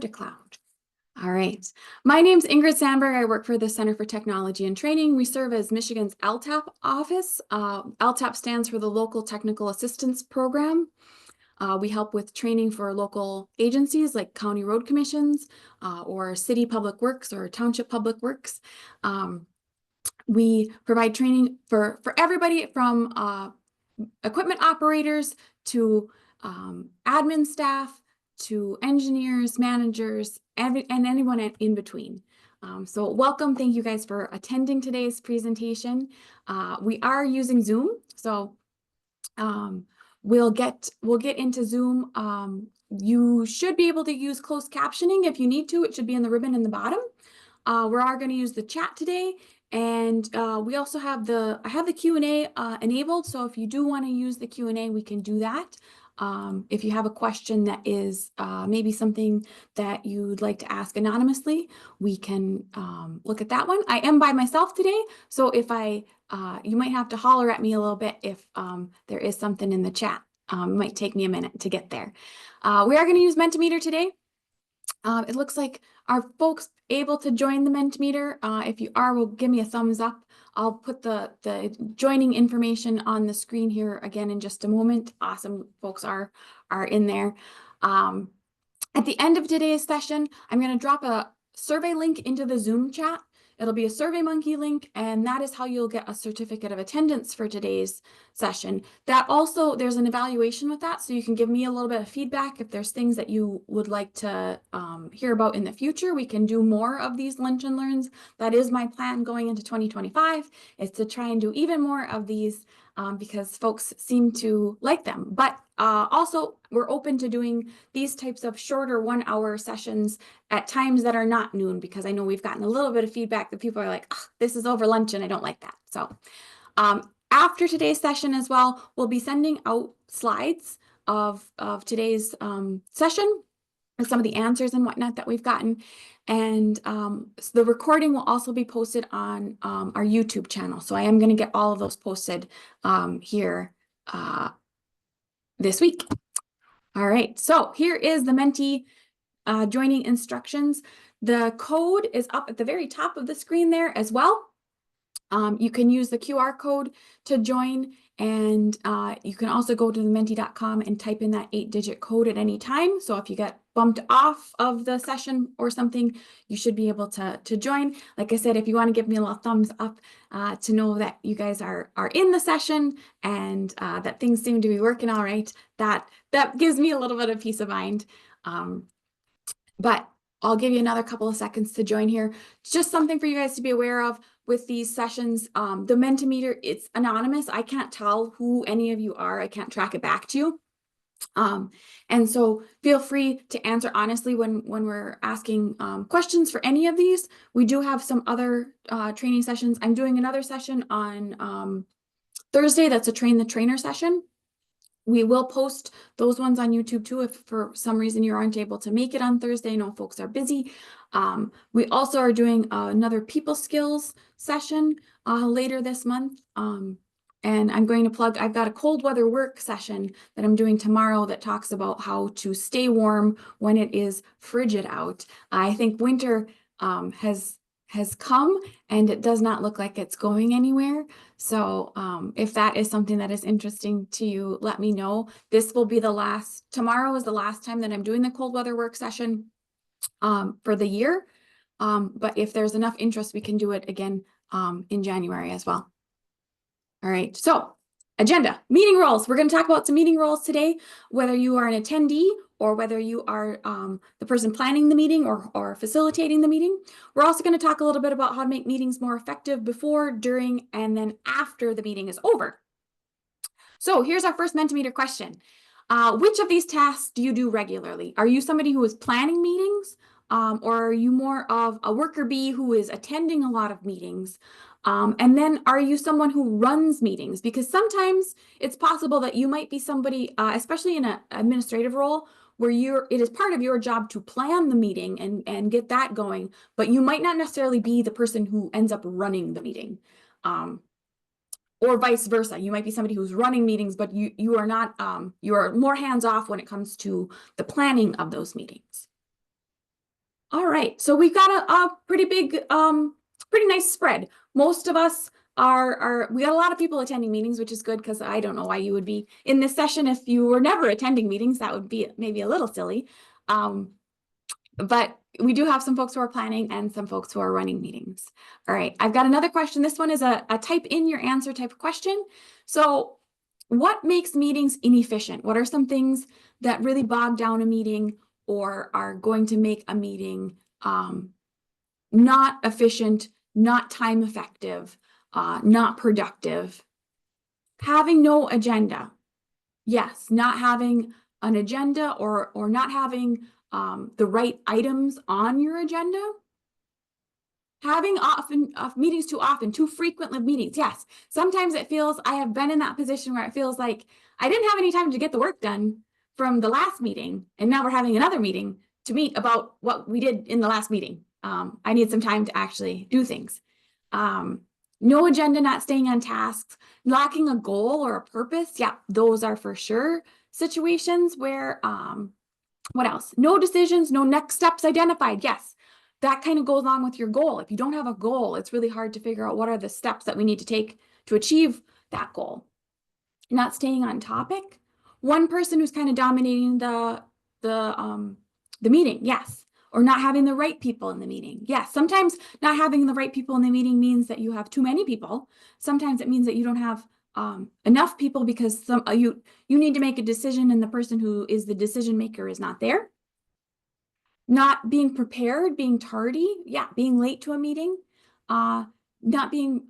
to cloud. All right. My name's Ingrid Sandberg. I work for the Center for Technology and Training. We serve as Michigan's LTAP office. LTAP stands for the Local Technical Assistance Program. We help with training for local agencies like county road commissions or city public works or township public works. We provide training for everybody from equipment operators to admin staff to engineers, managers, and anyone in between. So welcome. Thank you guys for attending today's presentation. We are using Zoom, so we'll get into Zoom. You should be able to use closed captioning if you need to. It should be in the ribbon in the bottom. We are going to use the chat today, and we also have I have the Q&A enabled. So if you do want to use the Q&A, we can do that. If you have a question that is maybe something that you'd like to ask anonymously, we can look at that one. I am by myself today, so if you might have to holler at me a little bit if there is something in the chat. It might take me a minute to get there. We are going to use Mentimeter today. It looks like are folks able to join the Mentimeter? If you are, well, give me a thumbs up. I'll put the joining information on the screen here again in just a moment. Awesome, folks are in there. At the end of today's session, I'm going to drop a survey link into the Zoom chat. It'll be a SurveyMonkey link, and that is how you'll get a certificate of attendance for today's session. That also, there's an evaluation with that, so you can give me a little bit of feedback if there's things that you would like to hear about in the future. We can do more of these lunch and learns. That is my plan going into 2025, is to try and do even more of these because folks seem to like them. But also, we're open to doing these types of shorter 1-hour sessions at times that are not noon, because I know we've gotten a little bit of feedback that people are like, oh, this is over lunch and I don't like that. So after today's session as well, we'll be sending out slides of today's session and some of the answers and whatnot that we've gotten. And so the recording will also be posted on our YouTube channel. So I am going to get all of those posted here this week. All right, so here is the Menti joining instructions. The code is up at the very top of the screen there as well. You can use the QR code to join, and you can also go to thementi.com and type in that 8-digit code at any time. So if you get bumped off of the session or something, you should be able to join. Like I said, if you want to give me a little thumbs up to know that you guys are in the session and that things seem to be working all right, that gives me a little bit of peace of mind. But I'll give you another couple of seconds to join here. It's just something for you guys to be aware of with these sessions. The Mentimeter, it's anonymous. I can't tell who any of you are. I can't track it back to you. And so feel free to answer honestly when we're asking questions for any of these. We do have some other training sessions. I'm doing another session on Thursday. That's a Train the Trainer session. We will post those ones on YouTube too, if for some reason you aren't able to make it on Thursday. I know folks are busy. We also are doing another people skills session later this month. And I'm going to plug, I've got a cold weather work session that I'm doing tomorrow that talks about how to stay warm when it is frigid out. I think winter has come and it does not look like it's going anywhere. So if that is something that is interesting to you, let me know. This will be tomorrow is the last time that I'm doing the cold weather work session for the year. But if there's enough interest, we can do it again in January as well. All right, so agenda, meeting roles. We're going to talk about some meeting roles today, whether you are an attendee or whether you are the person planning the meeting or facilitating the meeting. We're also going to talk a little bit about how to make meetings more effective before, during, and then after the meeting is over. So here's our first Mentimeter question. Which of these tasks do you do regularly? Are you somebody who is planning meetings? Or are you more of a worker bee who is attending a lot of meetings? And then are you someone who runs meetings? Because sometimes it's possible that you might be somebody, especially in an administrative role, where it is part of your job to plan the meeting and get that going, but you might not necessarily be the person who ends up running the meeting. Or vice versa. You might be somebody who's running meetings, but you are not, you are more hands-off when it comes to the planning of those meetings. All right, so we've got a pretty big, pretty nice spread. Most of us we got a lot of people attending meetings, which is good because I don't know why you would be in this session if you were never attending meetings. That would be maybe a little silly. But we do have some folks who are planning and some folks who are running meetings. All right, I've got another question. This one is a type in your answer type of question. So what makes meetings inefficient? What are some things that really bog down a meeting or are going to make a meeting not efficient, not time effective, not productive? Having no agenda. Yes, not having an agenda or not having the right items on your agenda. Having meetings too often, too frequently meetings. Yes, sometimes it feels, I have been in that position where it feels like I didn't have any time to get the work done from the last meeting, and now we're having another meeting to meet about what we did in the last meeting. I need some time to actually do things. No agenda, not staying on tasks, lacking a goal or a purpose. Yeah, those are for sure situations where, what else? No decisions, no next steps identified. Yes, that kind of goes along with your goal. If you don't have a goal, it's really hard to figure out what are the steps that we need to take to achieve that goal. Not staying on topic. One person who's kind of dominating the meeting. Yes. Or not having the right people in the meeting. Yes. Sometimes not having the right people in the meeting means that you have too many people. Sometimes it means that you don't have enough people because you need to make a decision and the person who is the decision maker is not there. Not being prepared, being tardy, yeah, being late to a meeting, not being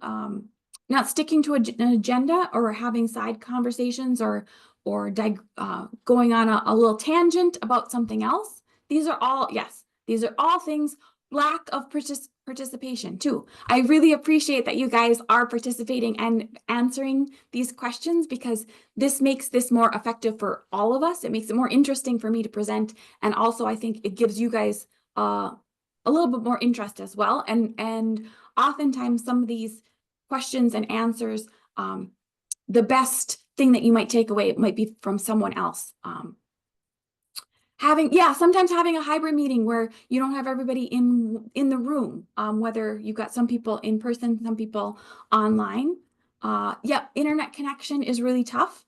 not sticking to an agenda or having side conversations or going on a little tangent about something else. These are all, yes, these are all things. Lack of participation too. I really appreciate that you guys are participating and answering these questions because this makes this more effective for all of us. It makes it more interesting for me to present. And also I think it gives you guys a little bit more interest as well. And oftentimes some of these questions and answers, the best thing that you might take away might be from someone else. Sometimes having a hybrid meeting where you don't have everybody in the room, whether you've got some people in person, some people online. Internet connection is really tough.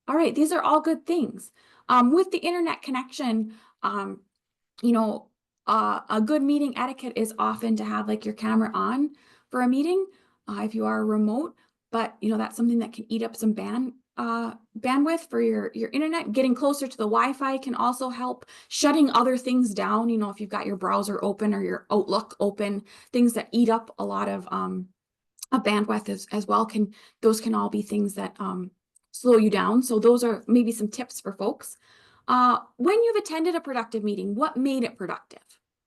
All right, these are all good things. With the internet connection, a good meeting etiquette is often to have like your camera on for a meeting if you are remote, but that's something that can eat up some bandwidth for your internet. Getting closer to the Wi-Fi can also help. Shutting other things down, if you've got your browser open or your Outlook open, things that eat up a lot of bandwidth as well, those can all be things that slow you down. So those are maybe some tips for folks. When you've attended a productive meeting, what made it productive?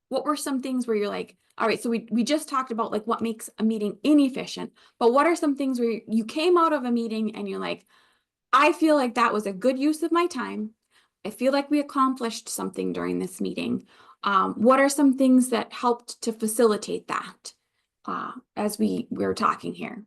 What were some things where you're like, all right, so we just talked about like what makes a meeting inefficient, but what are some things where you came out of a meeting and you're like, I feel like that was a good use of my time. I feel like we accomplished something during this meeting. What are some things that helped to facilitate that as we were talking here?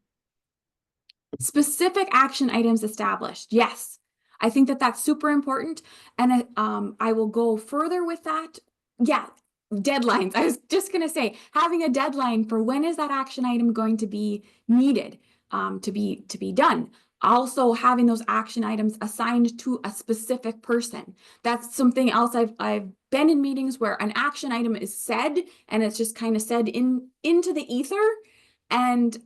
Specific action items established. Yes, I think that that's super important. And I will go further with that. Yeah, deadlines. I was just going to say, having a deadline for when is that action item going to be needed to be done. Also having those action items assigned to a specific person. That's something else I've been in meetings where an action item is said and it's just kind of said into the ether. And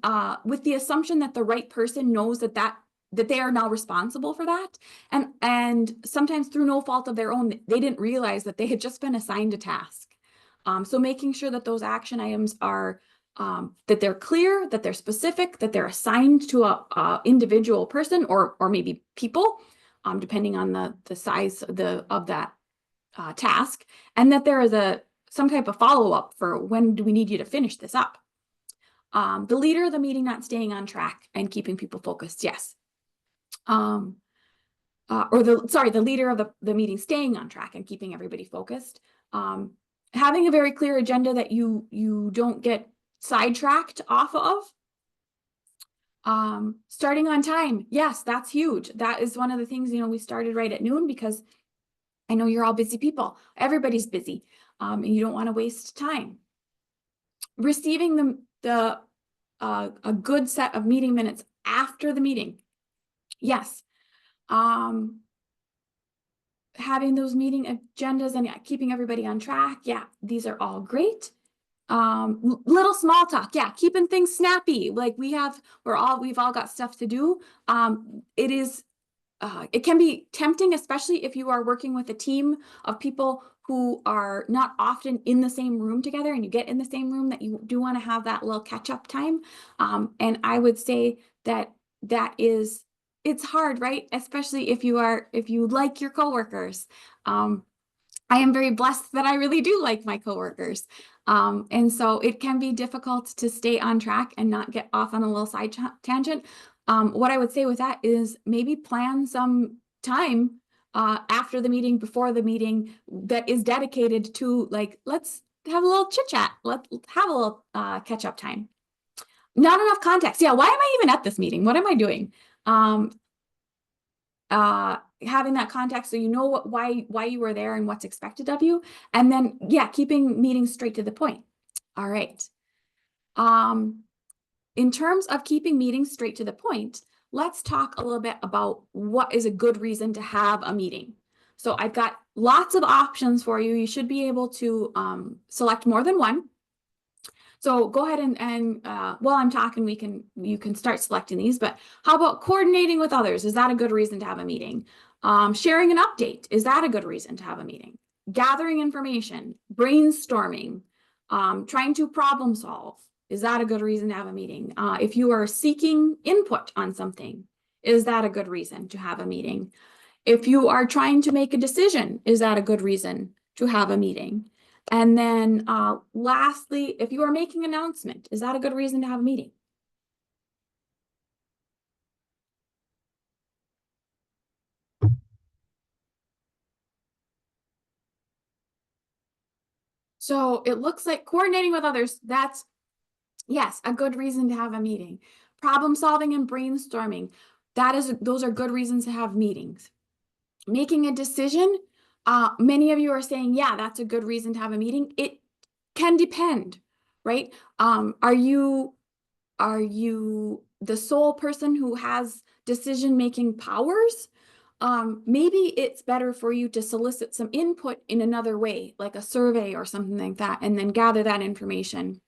with the assumption that the right person knows that they are now responsible for that. And sometimes through no fault of their own, they didn't realize that they had just been assigned a task. So making sure that those action items are, that they're clear, that they're specific, that they're assigned to a individual person or maybe people, depending on the size of that task, and that there is some type of follow-up for when do we need you to finish this up. The leader of the meeting not staying on track and keeping people focused. Yes. The leader of the meeting staying on track and keeping everybody focused. Having a very clear agenda that you don't get sidetracked off of. Starting on time. Yes, that's huge. That is one of the things, we started right at noon because I know you're all busy people. Everybody's busy. and you don't want to waste time. Receiving a good set of meeting minutes after the meeting. Yes. Having those meeting agendas and keeping everybody on track. Yeah, these are all great. Little small talk. Yeah, keeping things snappy. Like we've all got stuff to do. It can be tempting, especially if you are working with a team of people who are not often in the same room together, and you get in the same room, that you do want to have that little catch-up time. And I would say that it's hard, right? Especially if you like your coworkers. I am very blessed that I really do like my coworkers. And so it can be difficult to stay on track and not get off on a little side tangent. What I would say with that is maybe plan some time after the meeting, before the meeting, that is dedicated to, like, let's have a little chit chat. Let's have a little catch up time. Not enough context. Yeah, why am I even at this meeting? What am I doing? Having that context so you know why you were there and what's expected of you. And then, yeah, keeping meetings straight to the point. All right. In terms of keeping meetings straight to the point, let's talk a little bit about what is a good reason to have a meeting. So I've got lots of options for you. You should be able to select more than one. So go ahead and while I'm talking, you can start selecting these. But how about coordinating with others? Is that a good reason to have a meeting? Sharing an update, is that a good reason to have a meeting? Gathering information, brainstorming, trying to problem solve, is that a good reason to have a meeting? If you are seeking input on something, is that a good reason to have a meeting? If you are trying to make a decision, is that a good reason to have a meeting? And then lastly, if you are making an announcement, is that a good reason to have a meeting? So it looks like coordinating with others, that's, yes, a good reason to have a meeting. Problem solving and brainstorming, those are good reasons to have meetings. Making a decision, many of you are saying, yeah, that's a good reason to have a meeting. It can depend, right? Are you the sole person who has decision-making powers? Maybe it's better for you to solicit some input in another way, like a survey or something like that, and then gather that information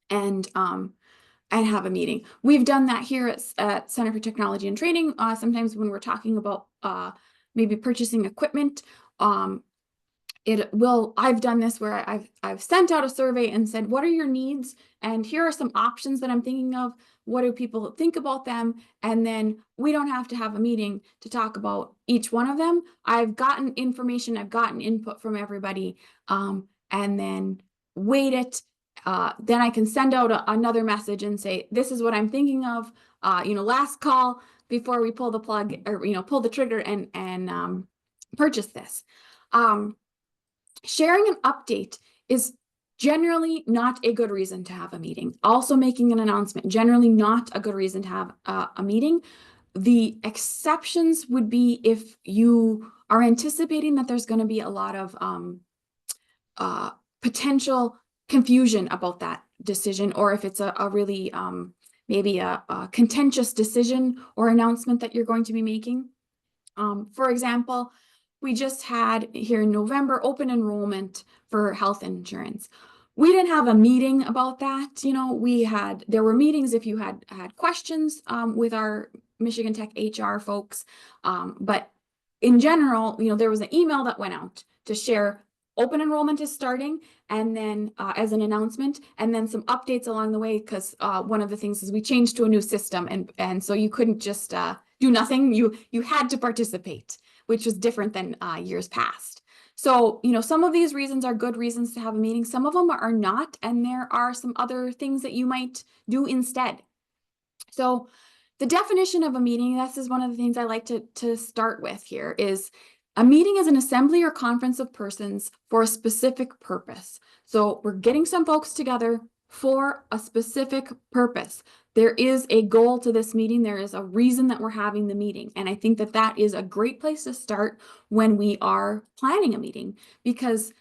and have a meeting. We've done that here at Center for Technology and Training. Sometimes when we're talking about maybe purchasing equipment, I've done this where I've sent out a survey and said, what are your needs? And here are some options that I'm thinking of. What do people think about them? And then we don't have to have a meeting to talk about each one of them. I've gotten information, I've gotten input from everybody, and then weight it. Then I can send out another message and say, this is what I'm thinking of. Last call before we pull the plug, or pull the trigger and purchase this. Sharing an update is generally not a good reason to have a meeting. Also making an announcement, generally not a good reason to have a meeting. The exceptions would be if you are anticipating that there's going to be a lot of potential confusion about that decision, or if it's a really maybe a contentious decision or announcement that you're going to be making. For example, we just had here in November open enrollment for health insurance. We didn't have a meeting about that. There were meetings if you had questions with our Michigan Tech HR folks. But in general, there was an email that went out to share open enrollment is starting, and then as an announcement, and then some updates along the way, because one of the things is we changed to a new system, and so you couldn't just do nothing. You had to participate, which was different than years past. So, some of these reasons are good reasons to have a meeting. Some of them are not, and there are some other things that you might do instead. So the definition of a meeting, this is one of the things I like to start with here, is a meeting is an assembly or conference of persons for a specific purpose. So we're getting some folks together for a specific purpose. There is a goal to this meeting. There is a reason that we're having the meeting. And I think that is a great place to start when we are planning a meeting, because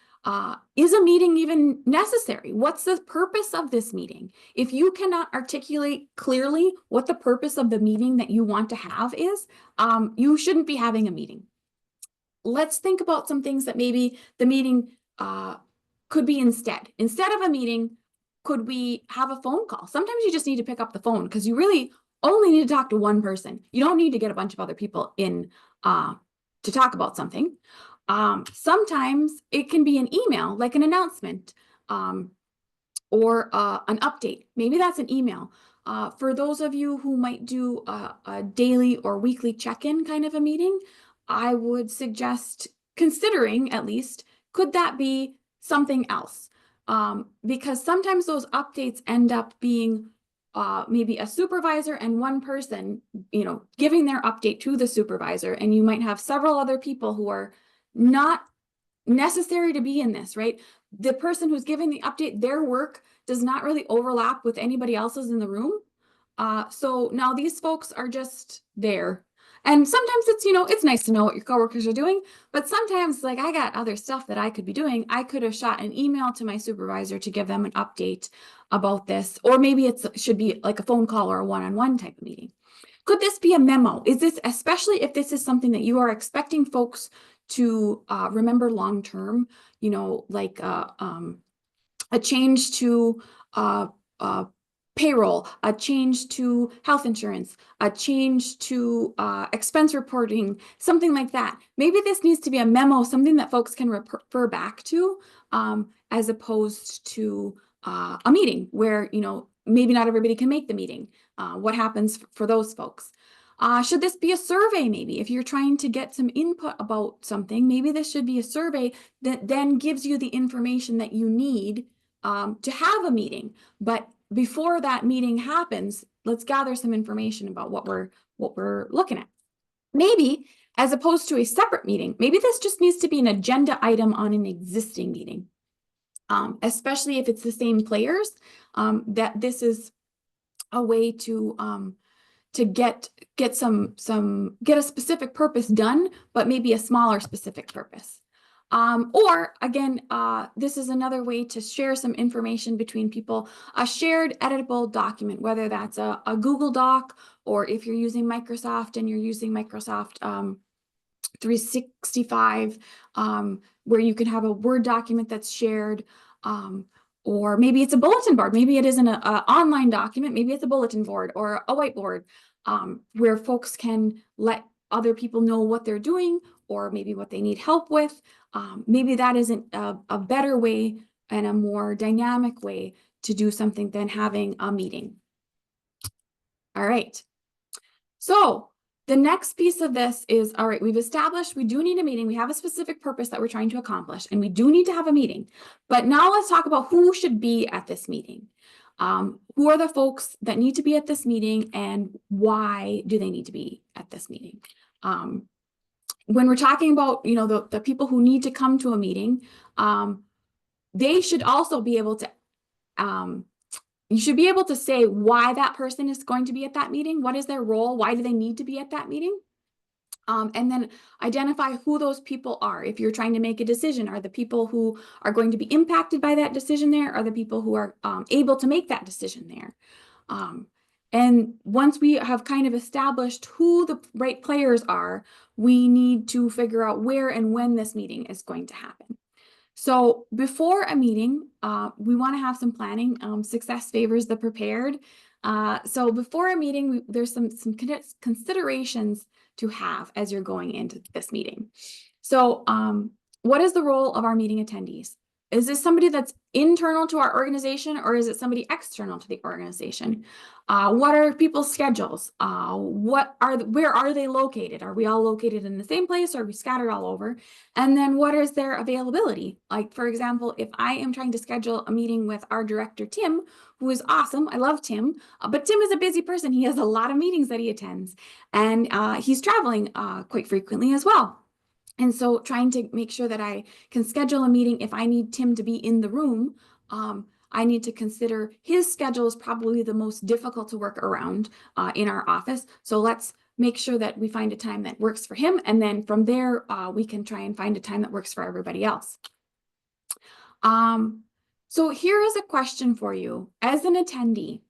Is a meeting even necessary? What's the purpose of this meeting? If you cannot articulate clearly what the purpose of the meeting that you want to have is, you shouldn't be having a meeting. Let's think about some things that maybe the meeting could be instead. Instead of a meeting, could we have a phone call? Sometimes you just need to pick up the phone because you really only need to talk to one person. You don't need to get a bunch of other people in to talk about something. Sometimes it can be an email, like an announcement, or an update. Maybe that's an email. For those of you who might do a daily or weekly check-in kind of a meeting, I would suggest considering, at least, could that be something else? Because sometimes those updates end up being maybe a supervisor and one person, giving their update to the supervisor, and you might have several other people who are not necessary to be in this, right? The person who's giving the update, their work does not really overlap with anybody else's in the room. So now these folks are just there. And sometimes it's nice to know what your coworkers are doing, but sometimes, like, I got other stuff that I could be doing. I could have shot an email to my supervisor to give them an update about this, or maybe it should be like a phone call or a one-on-one type of meeting. Could this be a memo? Is this, especially if this is something that you are expecting folks to remember long-term, like a change to payroll, a change to health insurance, a change to expense reporting, something like that. Maybe this needs to be a memo, something that folks can refer back to, as opposed to a meeting where, maybe not everybody can make the meeting. What happens for those folks? Should this be a survey? Maybe if you're trying to get some input about something, maybe this should be a survey that then gives you the information that you need to have a meeting. But before that meeting happens, let's gather some information about what we're looking at. Maybe, as opposed to a separate meeting, maybe this just needs to be an agenda item on an existing meeting, especially if it's the same players, that this is a way to get a specific purpose done, but maybe a smaller specific purpose. Or again, this is another way to share some information between people, a shared editable document, whether that's a Google Doc, or if you're using Microsoft and you're using Microsoft 365, where you can have a Word document that's shared, or maybe it's a bulletin board. Maybe it isn't an online document. Maybe it's a bulletin board or a whiteboard, where folks can let other people know what they're doing, or maybe what they need help with. Maybe that isn't a better way and a more dynamic way to do something than having a meeting. All right. So the next piece of this is, all right, we've established we do need a meeting. We have a specific purpose that we're trying to accomplish, and we do need to have a meeting. But now let's talk about who should be at this meeting. Who are the folks that need to be at this meeting, and why do they need to be at this meeting? When we're talking about, the people who need to come to a meeting, they should also be able to, you should be able to say why that person is going to be at that meeting. What is their role? Why do they need to be at that meeting? And then identify who those people are. If you're trying to make a decision, are the people who are going to be impacted by that decision there? Are the people who are able to make that decision there? And once we have kind of established who the right players are, we need to figure out where and when this meeting is going to happen. So before a meeting, we want to have some planning. Success favors the prepared. So before a meeting, there's some considerations to have as you're going into this meeting. So what is the role of our meeting attendees? Is this somebody that's internal to our organization, or is it somebody external to the organization? What are people's schedules? Where are they located? Are we all located in the same place, or are we scattered all over? And then what is their availability? Like, for example, if I am trying to schedule a meeting with our director, Tim, who is awesome. I love Tim, but Tim is a busy person. He has a lot of meetings that he attends, and he's traveling quite frequently as well. And so trying to make sure that I can schedule a meeting, if I need Tim to be in the room, I need to consider his schedule is probably the most difficult to work around in our office. So let's make sure that we find a time that works for him. And then from there, we can try and find a time that works for everybody else. So here is a question for you as an attendee.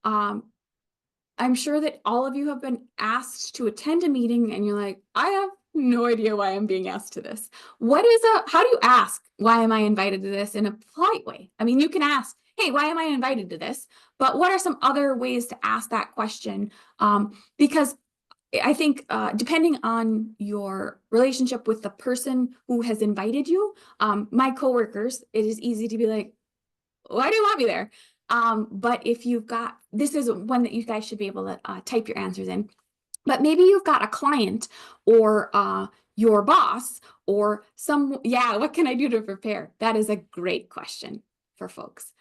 I'm sure that all of you have been asked to attend a meeting and you're like, I have no idea why I'm being asked to this. How do you ask, why am I invited to this in a polite way? I mean, you can ask, hey, why am I invited to this? But what are some other ways to ask that question? Because I think depending on your relationship with the person who has invited you, my coworkers, it is easy to be like, why do you want me there? But if you've got, this is one that you guys should be able to type your answers in. But maybe you've got a client or your boss or what can I do to prepare? That is a great question for folks.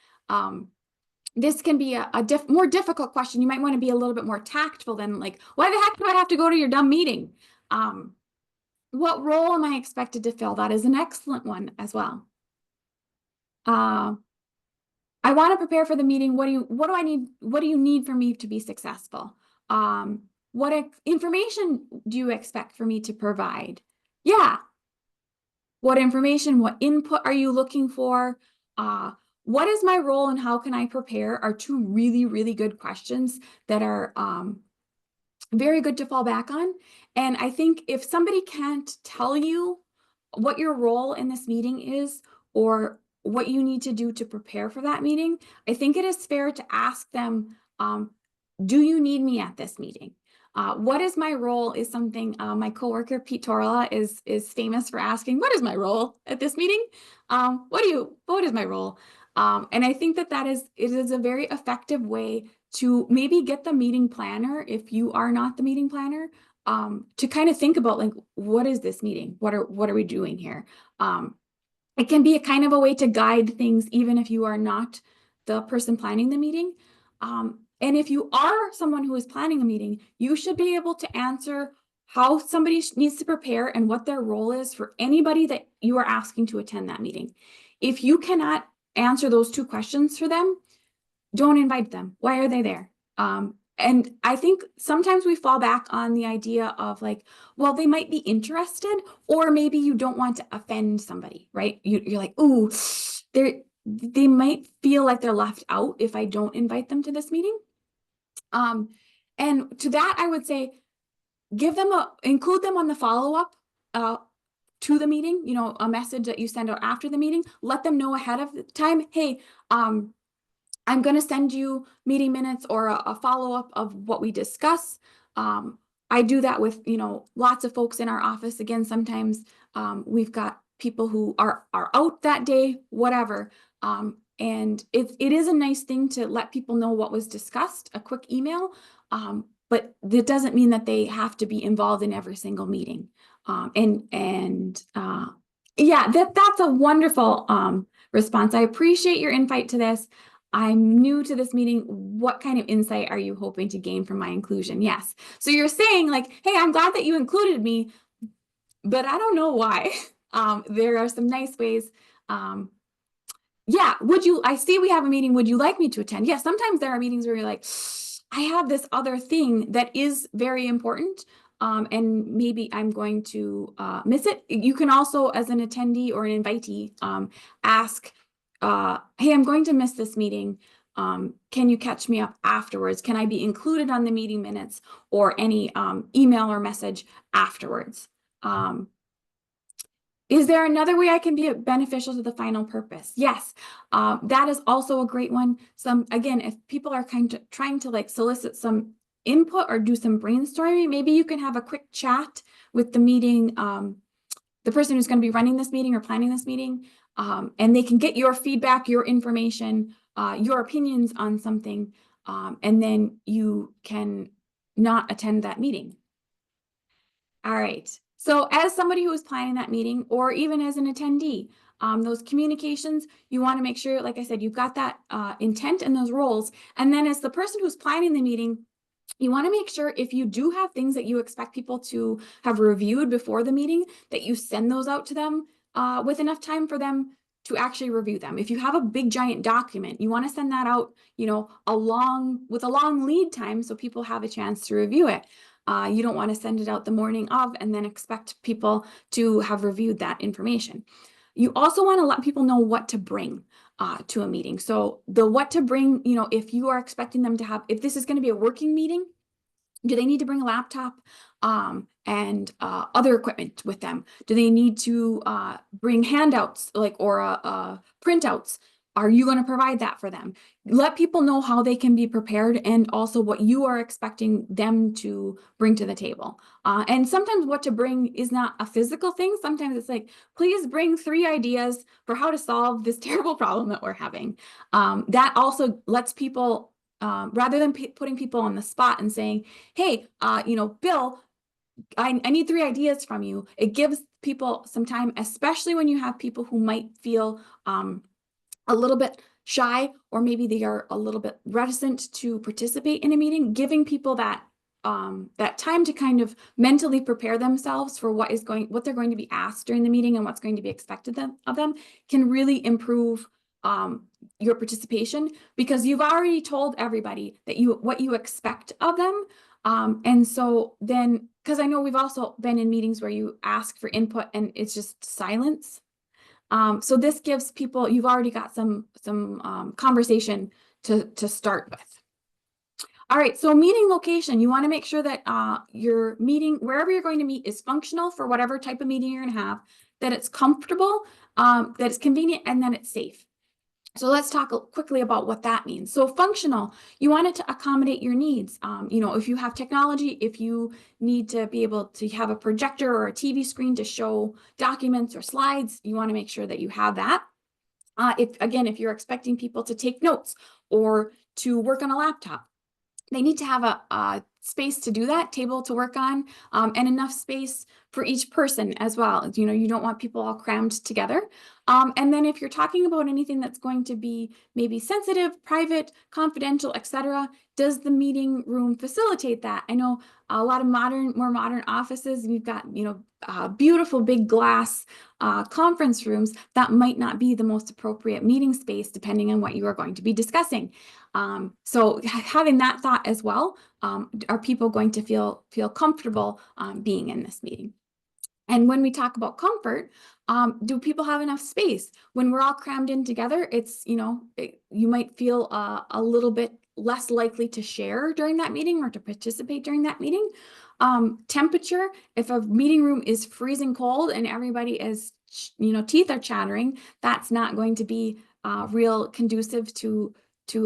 This can be a more difficult question. You might want to be a little bit more tactful than like, why the heck do I have to go to your dumb meeting? What role am I expected to fill? That is an excellent one as well. I want to prepare for the meeting. What do I need? What do you need for me to be successful? What information do you expect for me to provide? Yeah. What information, what input are you looking for? What is my role and how can I prepare are two really, really good questions that are very good to fall back on. And I think if somebody can't tell you what your role in this meeting is or what you need to do to prepare for that meeting, I think it is fair to ask them, do you need me at this meeting? What is my role is something my coworker Pete Torla is famous for asking, what is my role at this meeting? What is my role? And I think that it is a very effective way to maybe get the meeting planner, if you are not the meeting planner, to kind of think about like, what is this meeting? What are we doing here? It can be a kind of a way to guide things, even if you are not the person planning the meeting. And if you are someone who is planning a meeting, you should be able to answer how somebody needs to prepare and what their role is for anybody that you are asking to attend that meeting. If you cannot answer those two questions for them, don't invite them. Why are they there? And I think sometimes we fall back on the idea of like, well, they might be interested, or maybe you don't want to offend somebody, right? You're like, ooh, they might feel like they're left out if I don't invite them to this meeting. And to that, I would say, include them on the follow-up to the meeting, a message that you send out after the meeting. Let them know ahead of time, hey, I'm going to send you meeting minutes or a follow-up of what we discuss. I do that with, lots of folks in our office. Again, sometimes we've got people who are out that day, whatever. And it is a nice thing to let people know what was discussed, a quick email. But that doesn't mean that they have to be involved in every single meeting. Yeah, that's a wonderful response. I appreciate your insight to this. I'm new to this meeting. What kind of insight are you hoping to gain from my inclusion? Yes. So you're saying like, hey, I'm glad that you included me, but I don't know why. There are some nice ways. Yeah, I see we have a meeting. Would you like me to attend? Yeah, sometimes there are meetings where you're like, I have this other thing that is very important. And maybe I'm going to miss it. You can also, as an attendee or an invitee, ask, hey, I'm going to miss this meeting. Can you catch me up afterwards? Can I be included on the meeting minutes or any email or message afterwards? Is there another way I can be beneficial to the final purpose? Yes, that is also a great one. Again, if people are trying to like solicit some input or do some brainstorming, maybe you can have a quick chat with the meeting, the person who's going to be running this meeting or planning this meeting, and they can get your feedback, your information, your opinions on something, and then you can not attend that meeting. All right. So as somebody who is planning that meeting, or even as an attendee, those communications, you want to make sure, like I said, you've got that intent and those roles. And then as the person who's planning the meeting, you want to make sure if you do have things that you expect people to have reviewed before the meeting, that you send those out to them with enough time for them to actually review them. If you have a big giant document, you want to send that out, with a long lead time so people have a chance to review it. You don't want to send it out the morning of and then expect people to have reviewed that information. You also want to let people know what to bring to a meeting. So the what to bring, you know, if you are expecting them to have, if this is going to be a working meeting, do they need to bring a laptop and other equipment with them? Do they need to bring handouts or printouts? Are you going to provide that for them? Let people know how they can be prepared and also what you are expecting them to bring to the table. And sometimes what to bring is not a physical thing. Sometimes it's like, please bring 3 ideas for how to solve this terrible problem that we're having. That also lets people, rather than putting people on the spot and saying, hey, you know, Bill, I need 3 ideas from you. It gives people some time, especially when you have people who might feel a little bit shy, or maybe they are a little bit reticent to participate in a meeting. Giving people that that time to kind of mentally prepare themselves for what they're going to be asked during the meeting and what's going to be expected of them can really improve your participation, because you've already told everybody that what you expect of them. And so then, because I know we've also been in meetings where you ask for input and it's just silence. So this gives people, you've already got some conversation to start with. All right, so meeting location, you want to make sure that your meeting, wherever you're going to meet, is functional for whatever type of meeting you're going to have, that it's comfortable, that it's convenient, and that it's safe. So let's talk quickly about what that means. So functional, you want it to accommodate your needs. You know, if you have technology, if you need to be able to have a projector or a TV screen to show documents or slides, you want to make sure that you have that. If you're expecting people to take notes or to work on a laptop, they need to have a space to do that, table to work on, and enough space for each person as well. You know, you don't want people all crammed together. And then if you're talking about anything that's going to be maybe sensitive, private, confidential, etc., does the meeting room facilitate that? I know a lot of more modern offices, you've got, you know, beautiful big glass conference rooms that might not be the most appropriate meeting space depending on what you are going to be discussing. So having that thought as well, are people going to feel comfortable being in this meeting? And when we talk about comfort, do people have enough space? When we're all crammed in together, it's, you know, you might feel a little bit less likely to share during that meeting or to participate during that meeting. Temperature, if a meeting room is freezing cold and everybody is, you know, teeth are chattering, that's not going to be real conducive to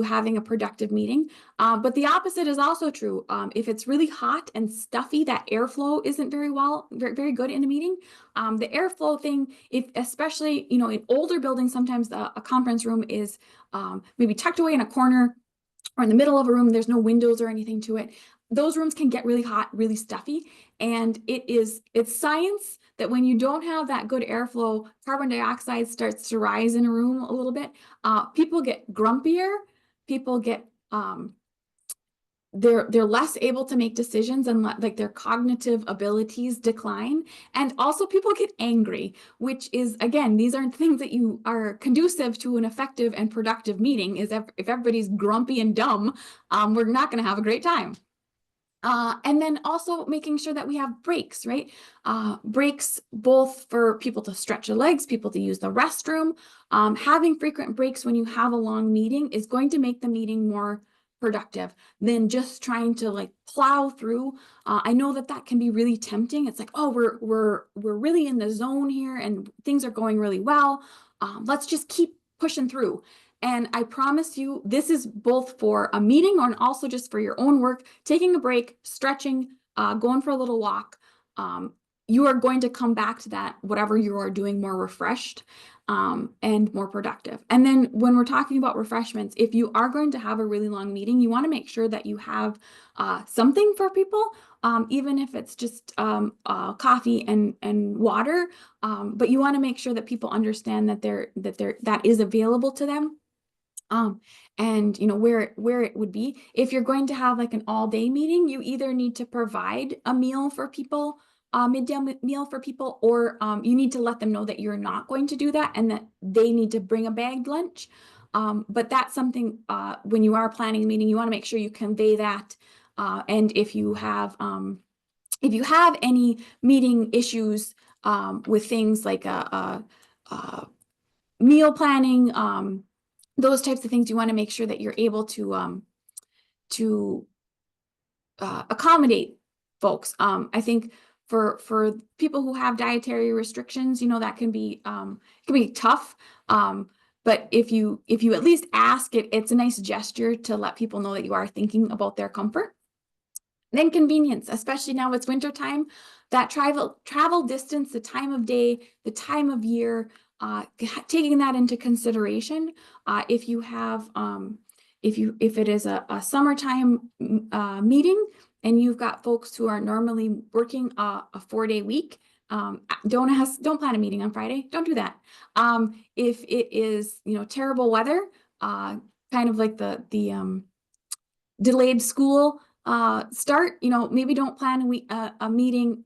having a productive meeting. But the opposite is also true. If it's really hot and stuffy, that airflow isn't very good in a meeting. The airflow thing, especially, you know, in older buildings, sometimes a conference room is maybe tucked away in a corner or in the middle of a room, there's no windows or anything to it. Those rooms can get really hot, really stuffy. And it's science that when you don't have that good airflow, carbon dioxide starts to rise in a room a little bit. People get grumpier, people get, they're less able to make decisions, and like their cognitive abilities decline. And also people get angry, which is, again, these aren't things that you are conducive to an effective and productive meeting. If everybody's grumpy and dumb, we're not going to have a great time. And then also making sure that we have breaks, right? Breaks both for people to stretch their legs, people to use the restroom. Having frequent breaks when you have a long meeting is going to make the meeting more productive than just trying to like plow through. I know that can be really tempting. It's like, oh, we're really in the zone here and things are going really well. Let's just keep pushing through. And I promise you, this is both for a meeting and also just for your own work, taking a break, stretching, going for a little walk. You are going to come back to that, whatever you are doing, more refreshed and more productive. And then when we're talking about refreshments, if you are going to have a really long meeting, you want to make sure that you have something for people, even if it's just coffee and water. But you want to make sure that people understand that that is available to them. And you know where it would be. If you're going to have like an all-day meeting, you either need to provide a meal for people, midday meal for people, or you need to let them know that you're not going to do that and that they need to bring a bagged lunch. But that's something when you are planning a meeting, you want to make sure you convey that. And if you have any meeting issues with things like meal planning, those types of things. You want to make sure that you're able to accommodate folks. I think for people who have dietary restrictions, that can be tough. But if you at least ask it, it's a nice gesture to let people know that you are thinking about their comfort. Then convenience, especially now it's winter time, that travel distance, the time of day, the time of year, taking that into consideration. If you have, if it is a summertime meeting and you've got folks who are normally working a 4-day week, don't plan a meeting on Friday. Don't do that. If it is, terrible weather, kind of like the delayed school start, maybe don't plan a meeting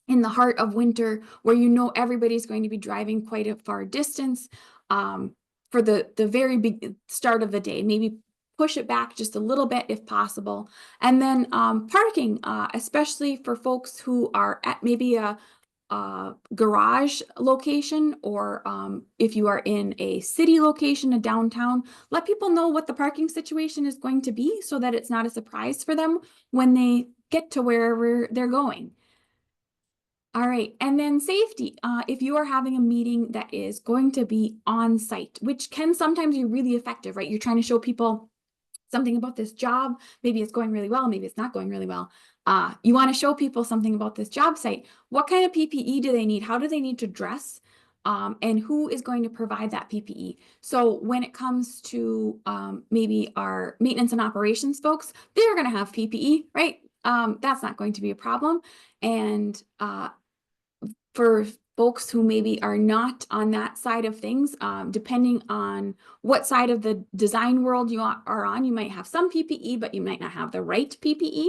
in the heart of winter where everybody's going to be driving quite a far distance for the very big start of the day. Maybe push it back just a little bit if possible. And then parking, especially for folks who are at maybe a garage location, or if you are in a city location, a downtown, let people know what the parking situation is going to be so that it's not a surprise for them when they get to wherever they're going. All right, and then safety. If you are having a meeting that is going to be on site, which can sometimes be really effective, right? You're trying to show people something about this job. Maybe it's going really well, maybe it's not going really well. You want to show people something about this job site. What kind of PPE do they need? How do they need to dress? And who is going to provide that PPE? So when it comes to maybe our maintenance and operations folks, they're going to have PPE, right? That's not going to be a problem. And for folks who maybe are not on that side of things, depending on what side of the design world you are on, you might have some PPE, but you might not have the right PPE.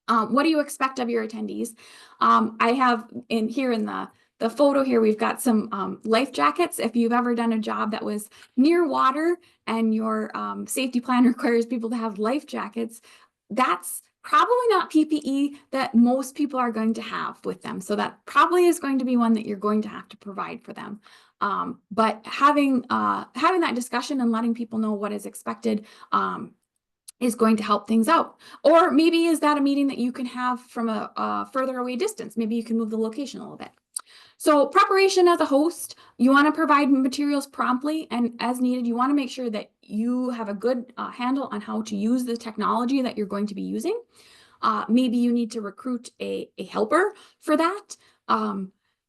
What do you expect of your attendees? I have in the photo here, we've got some life jackets. If you've ever done a job that was near water and your safety plan requires people to have life jackets, that's probably not PPE that most people are going to have with them. So that probably is going to be one that you're going to have to provide for them. But having that discussion and letting people know what is expected is going to help things out. Or maybe is that a meeting that you can have from a further away distance? Maybe you can move the location a little bit. So preparation as a host, you want to provide materials promptly and as needed. You want to make sure that you have a good handle on how to use the technology that you're going to be using. Maybe you need to recruit a helper for that.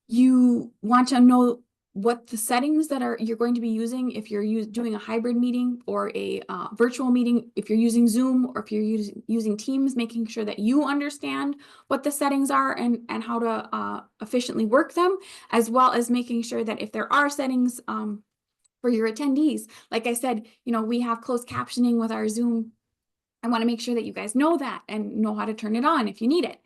You want to know what the settings that you're going to be using if you're doing a hybrid meeting or a virtual meeting, if you're using Zoom or if you're using Teams, making sure that you understand what the settings are and how to efficiently work them, as well as making sure that if there are settings for your attendees, like I said, we have closed captioning with our Zoom. I want to make sure that you guys know that and know how to turn it on if you need it.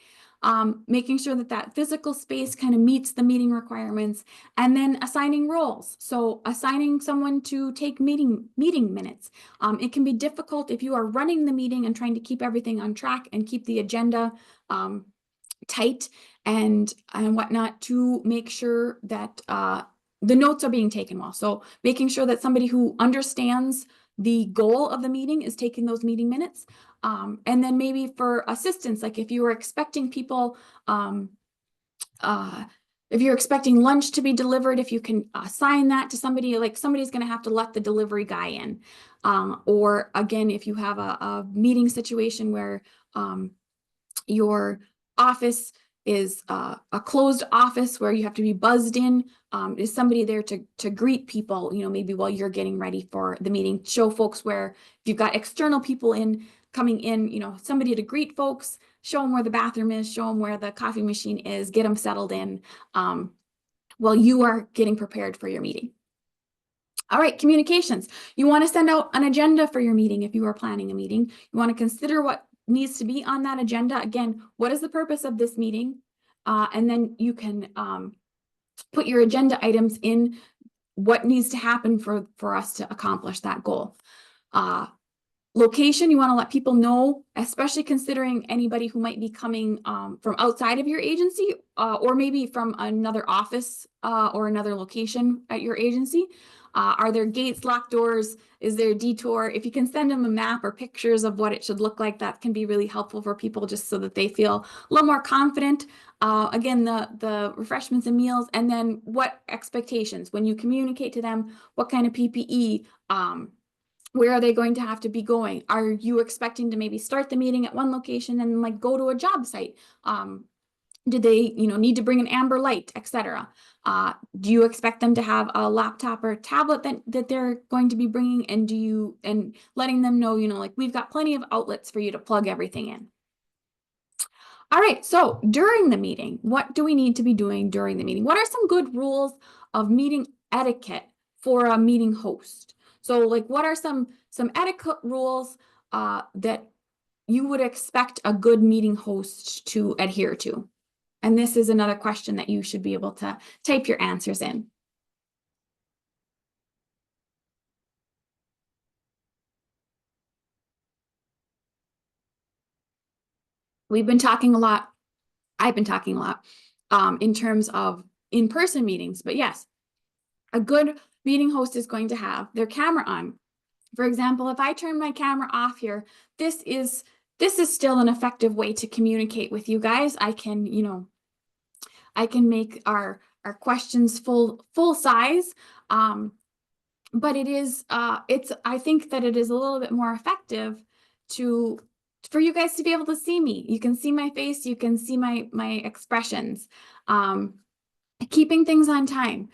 Making sure that physical space kind of meets the meeting requirements, and then assigning roles. So assigning someone to take meeting minutes. It can be difficult if you are running the meeting and trying to keep everything on track and keep the agenda tight and whatnot, to make sure that the notes are being taken well. So making sure that somebody who understands the goal of the meeting is taking those meeting minutes. And then maybe for assistance, like if you were expecting people, if you're expecting lunch to be delivered, if you can assign that to somebody, like somebody's going to have to let the delivery guy in. Or again, if you have a meeting situation where your office is a closed office where you have to be buzzed in, is somebody there to greet people, maybe while you're getting ready for the meeting. Show folks where, if you've got external people coming in, somebody to greet folks, show them where the bathroom is, show them where the coffee machine is, get them settled in while you are getting prepared for your meeting. All right, communications. You want to send out an agenda for your meeting if you are planning a meeting. You want to consider what needs to be on that agenda. Again, what is the purpose of this meeting? And then you can put your agenda items in what needs to happen for us to accomplish that goal. Location, you want to let people know, especially considering anybody who might be coming from outside of your agency or maybe from another office or another location at your agency. Are there gates, locked doors? Is there a detour? If you can send them a map or pictures of what it should look like, that can be really helpful for people just so that they feel a little more confident. Again, the refreshments and meals, and then what expectations when you communicate to them, what kind of PPE, where are they going to have to be going? Are you expecting to maybe start the meeting at one location and like go to a job site? Did they, need to bring an amber light, etc.? Do you expect them to have a laptop or a tablet that they're going to be bringing? And letting them know, like we've got plenty of outlets for you to plug everything in. All right, so during the meeting, what do we need to be doing during the meeting? What are some good rules of meeting etiquette for a meeting host? So like what are some etiquette rules that you would expect a good meeting host to adhere to? And this is another question that you should be able to type your answers in. We've been talking a lot. I've been talking a lot in terms of in-person meetings, but yes, a good meeting host is going to have their camera on. For example, if I turn my camera off here, this is still an effective way to communicate with you guys. I can make our questions full size. But it is I think that it is a little bit more effective for you guys to be able to see me. You can see my face, you can see my expressions. Keeping things on time,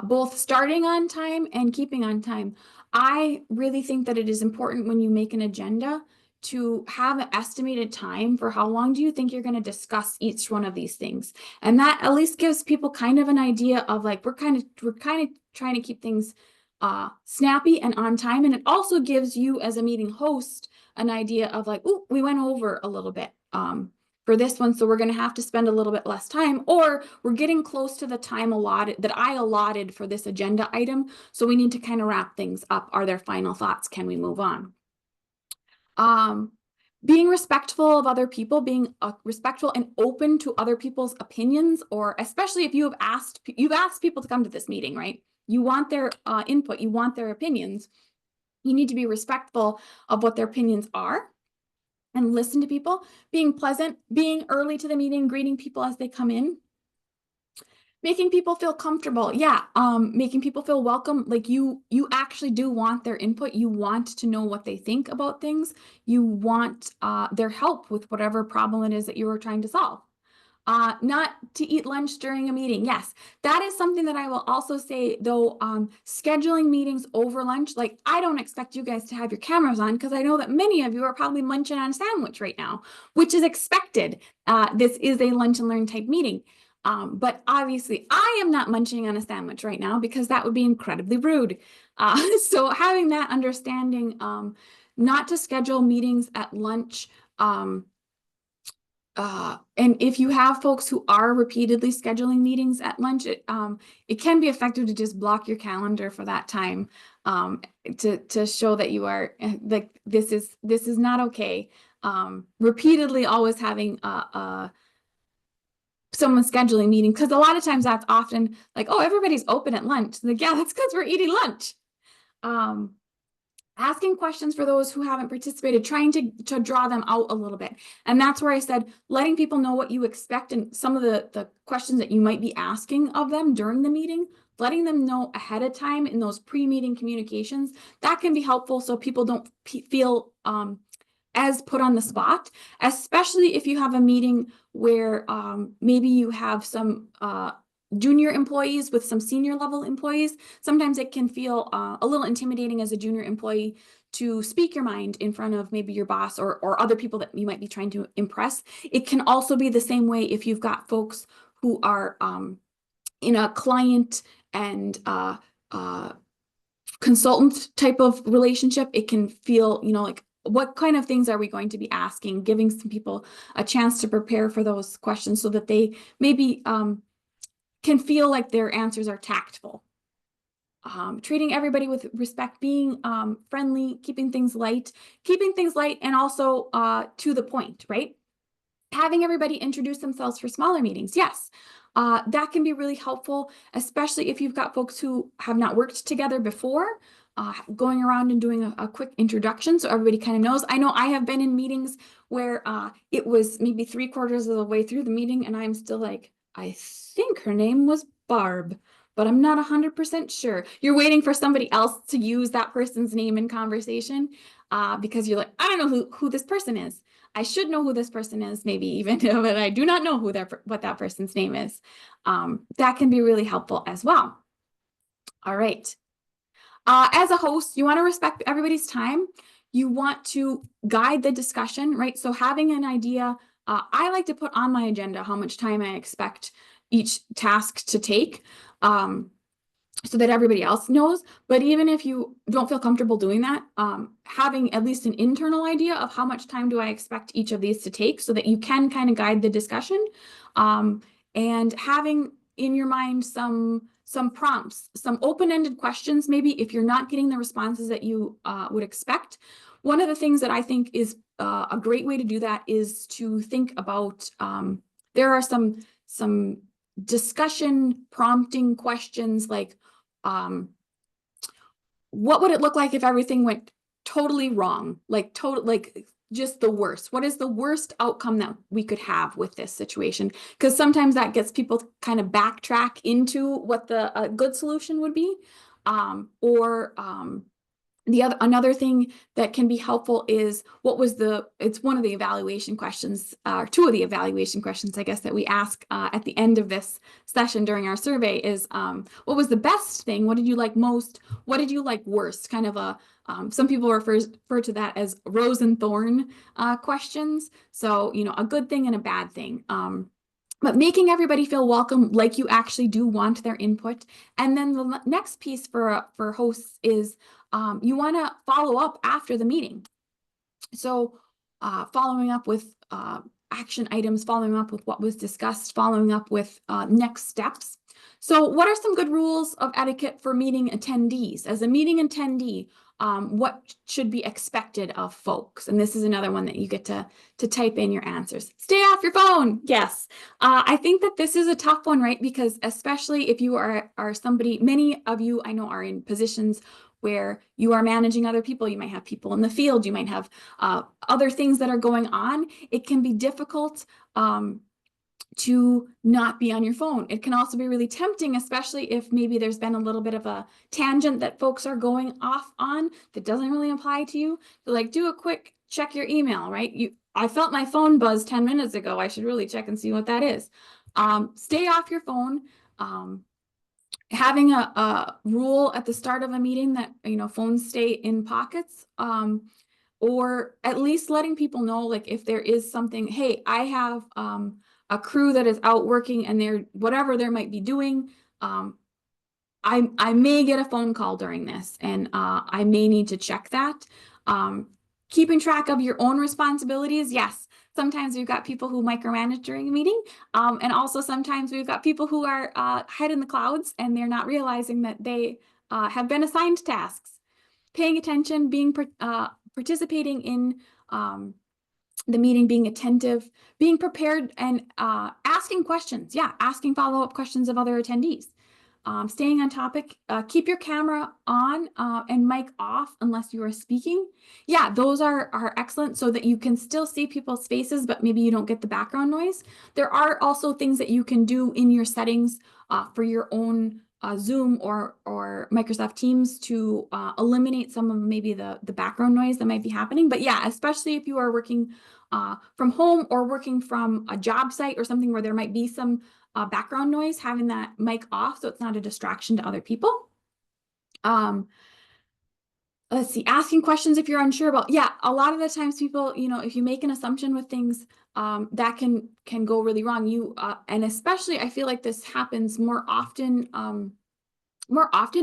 both starting on time and keeping on time. I really think that it is important when you make an agenda to have an estimated time for how long do you think you're going to discuss each one of these things. And that at least gives people kind of an idea of like, we're kind of trying to keep things snappy and on time. And it also gives you as a meeting host an idea of like, oh, we went over a little bit. For this one, so we're going to have to spend a little bit less time, or we're getting close to the time that I allotted for this agenda item, so we need to kind of wrap things up. Are there final thoughts? Can we move on? Being respectful of other people, being respectful and open to other people's opinions, or especially if you've asked people to come to this meeting, right? You want their input, you want their opinions. You need to be respectful of what their opinions are and listen to people, being pleasant, being early to the meeting, greeting people as they come in, making people feel comfortable. Yeah, making people feel welcome. Like you actually do want their input. You want to know what they think about things. You want their help with whatever problem it is that you are trying to solve. Not to eat lunch during a meeting. Yes, that is something that I will also say though, scheduling meetings over lunch, like I don't expect you guys to have your cameras on because I know that many of you are probably munching on a sandwich right now, which is expected. This is a lunch and learn type meeting. But obviously I am not munching on a sandwich right now because that would be incredibly rude. So having that understanding, not to schedule meetings at lunch, and if you have folks who are repeatedly scheduling meetings at lunch, it can be effective to just block your calendar for that time, to show that you are like, this is not okay. Repeatedly always having someone scheduling meeting, because a lot of times that's often like, oh, everybody's open at lunch. Like, yeah, that's because we're eating lunch. Asking questions for those who haven't participated, trying to draw them out a little bit. And that's where I said, letting people know what you expect and some of the questions that you might be asking of them during the meeting, letting them know ahead of time in those pre-meeting communications, that can be helpful so people don't feel as put on the spot, especially if you have a meeting where maybe you have some junior employees with some senior level employees. Sometimes it can feel a little intimidating as a junior employee to speak your mind in front of maybe your boss or other people that you might be trying to impress. It can also be the same way if you've got folks who are in a client and consultant type of relationship. It can feel, like, what kind of things are we going to be asking, giving some people a chance to prepare for those questions so that they maybe can feel like their answers are tactful. treating everybody with respect, being friendly, keeping things light, and also to the point, right? Having everybody introduce themselves for smaller meetings. Yes, that can be really helpful, especially if you've got folks who have not worked together before. Going around and doing a quick introduction so everybody kind of knows. I know I have been in meetings where it was maybe 3/4 of the way through the meeting and I'm still like, I think her name was Barb, but I'm not 100% sure. You're waiting for somebody else to use that person's name in conversation because you're like, I don't know who this person is. I should know who this person is, maybe even, but I do not know what that person's name is. That can be really helpful as well. All right. As a host, you want to respect everybody's time. You want to guide the discussion, right? So having an idea, I like to put on my agenda how much time I expect each task to take. So that everybody else knows. But even if you don't feel comfortable doing that, having at least an internal idea of how much time do I expect each of these to take so that you can kind of guide the discussion, and having in your mind some prompts, some open-ended questions, maybe if you're not getting the responses that you would expect. One of the things that I think is a great way to do that is to think about, there are some discussion prompting questions like, what would it look like if everything went totally wrong? Like just the worst. What is the worst outcome that we could have with this situation? Because sometimes that gets people to kind of backtrack into what the good solution would be. Another thing that can be helpful is it's one of the evaluation questions, two of the evaluation questions, I guess, that we ask at the end of this session during our survey is, what was the best thing? What did you like most? What did you like worst? Kind of some people refer to that as rose and thorn questions. So, a good thing and a bad thing. But making everybody feel welcome, like you actually do want their input. And then the next piece for hosts is, you want to follow up after the meeting. So following up with action items, following up with what was discussed, following up with next steps. So what are some good rules of etiquette for meeting attendees? As a meeting attendee, what should be expected of folks? And this is another one that you get to type in your answers. Stay off your phone. Yes. I think that this is a tough one, right? Because especially if you are somebody, many of you I know are in positions where you are managing other people. You might have people in the field. You might have other things that are going on. It can be difficult to not be on your phone. It can also be really tempting, especially if maybe there's been a little bit of a tangent that folks are going off on that doesn't really apply to you. So like, do a quick check your email, right? I felt my phone buzz 10 minutes ago. I should really check and see what that is. Stay off your phone. Having a rule at the start of a meeting that, phones stay in pockets, or at least letting people know, like if there is something, hey, I have a crew that is out working and they're whatever they might be doing. I may get a phone call during this and I may need to check that. Keeping track of your own responsibilities. Yes. Sometimes we've got people who micromanage during a meeting. And also sometimes we've got people who are head in the clouds and they're not realizing that they have been assigned tasks. Paying attention, participating in the meeting, being attentive, being prepared, and asking questions. Yeah, asking follow-up questions of other attendees. Staying on topic, keep your camera on and mic off unless you are speaking. Yeah, those are excellent so that you can still see people's faces, but maybe you don't get the background noise. There are also things that you can do in your settings for your own Zoom or Microsoft Teams to eliminate some of maybe the background noise that might be happening. But yeah, especially if you are working from home or working from a job site or something where there might be some background noise, having that mic off so it's not a distraction to other people. Let's see, asking questions if you're unsure about, yeah, a lot of the times people, if you make an assumption with things, that can go really wrong. And especially I feel like this happens more often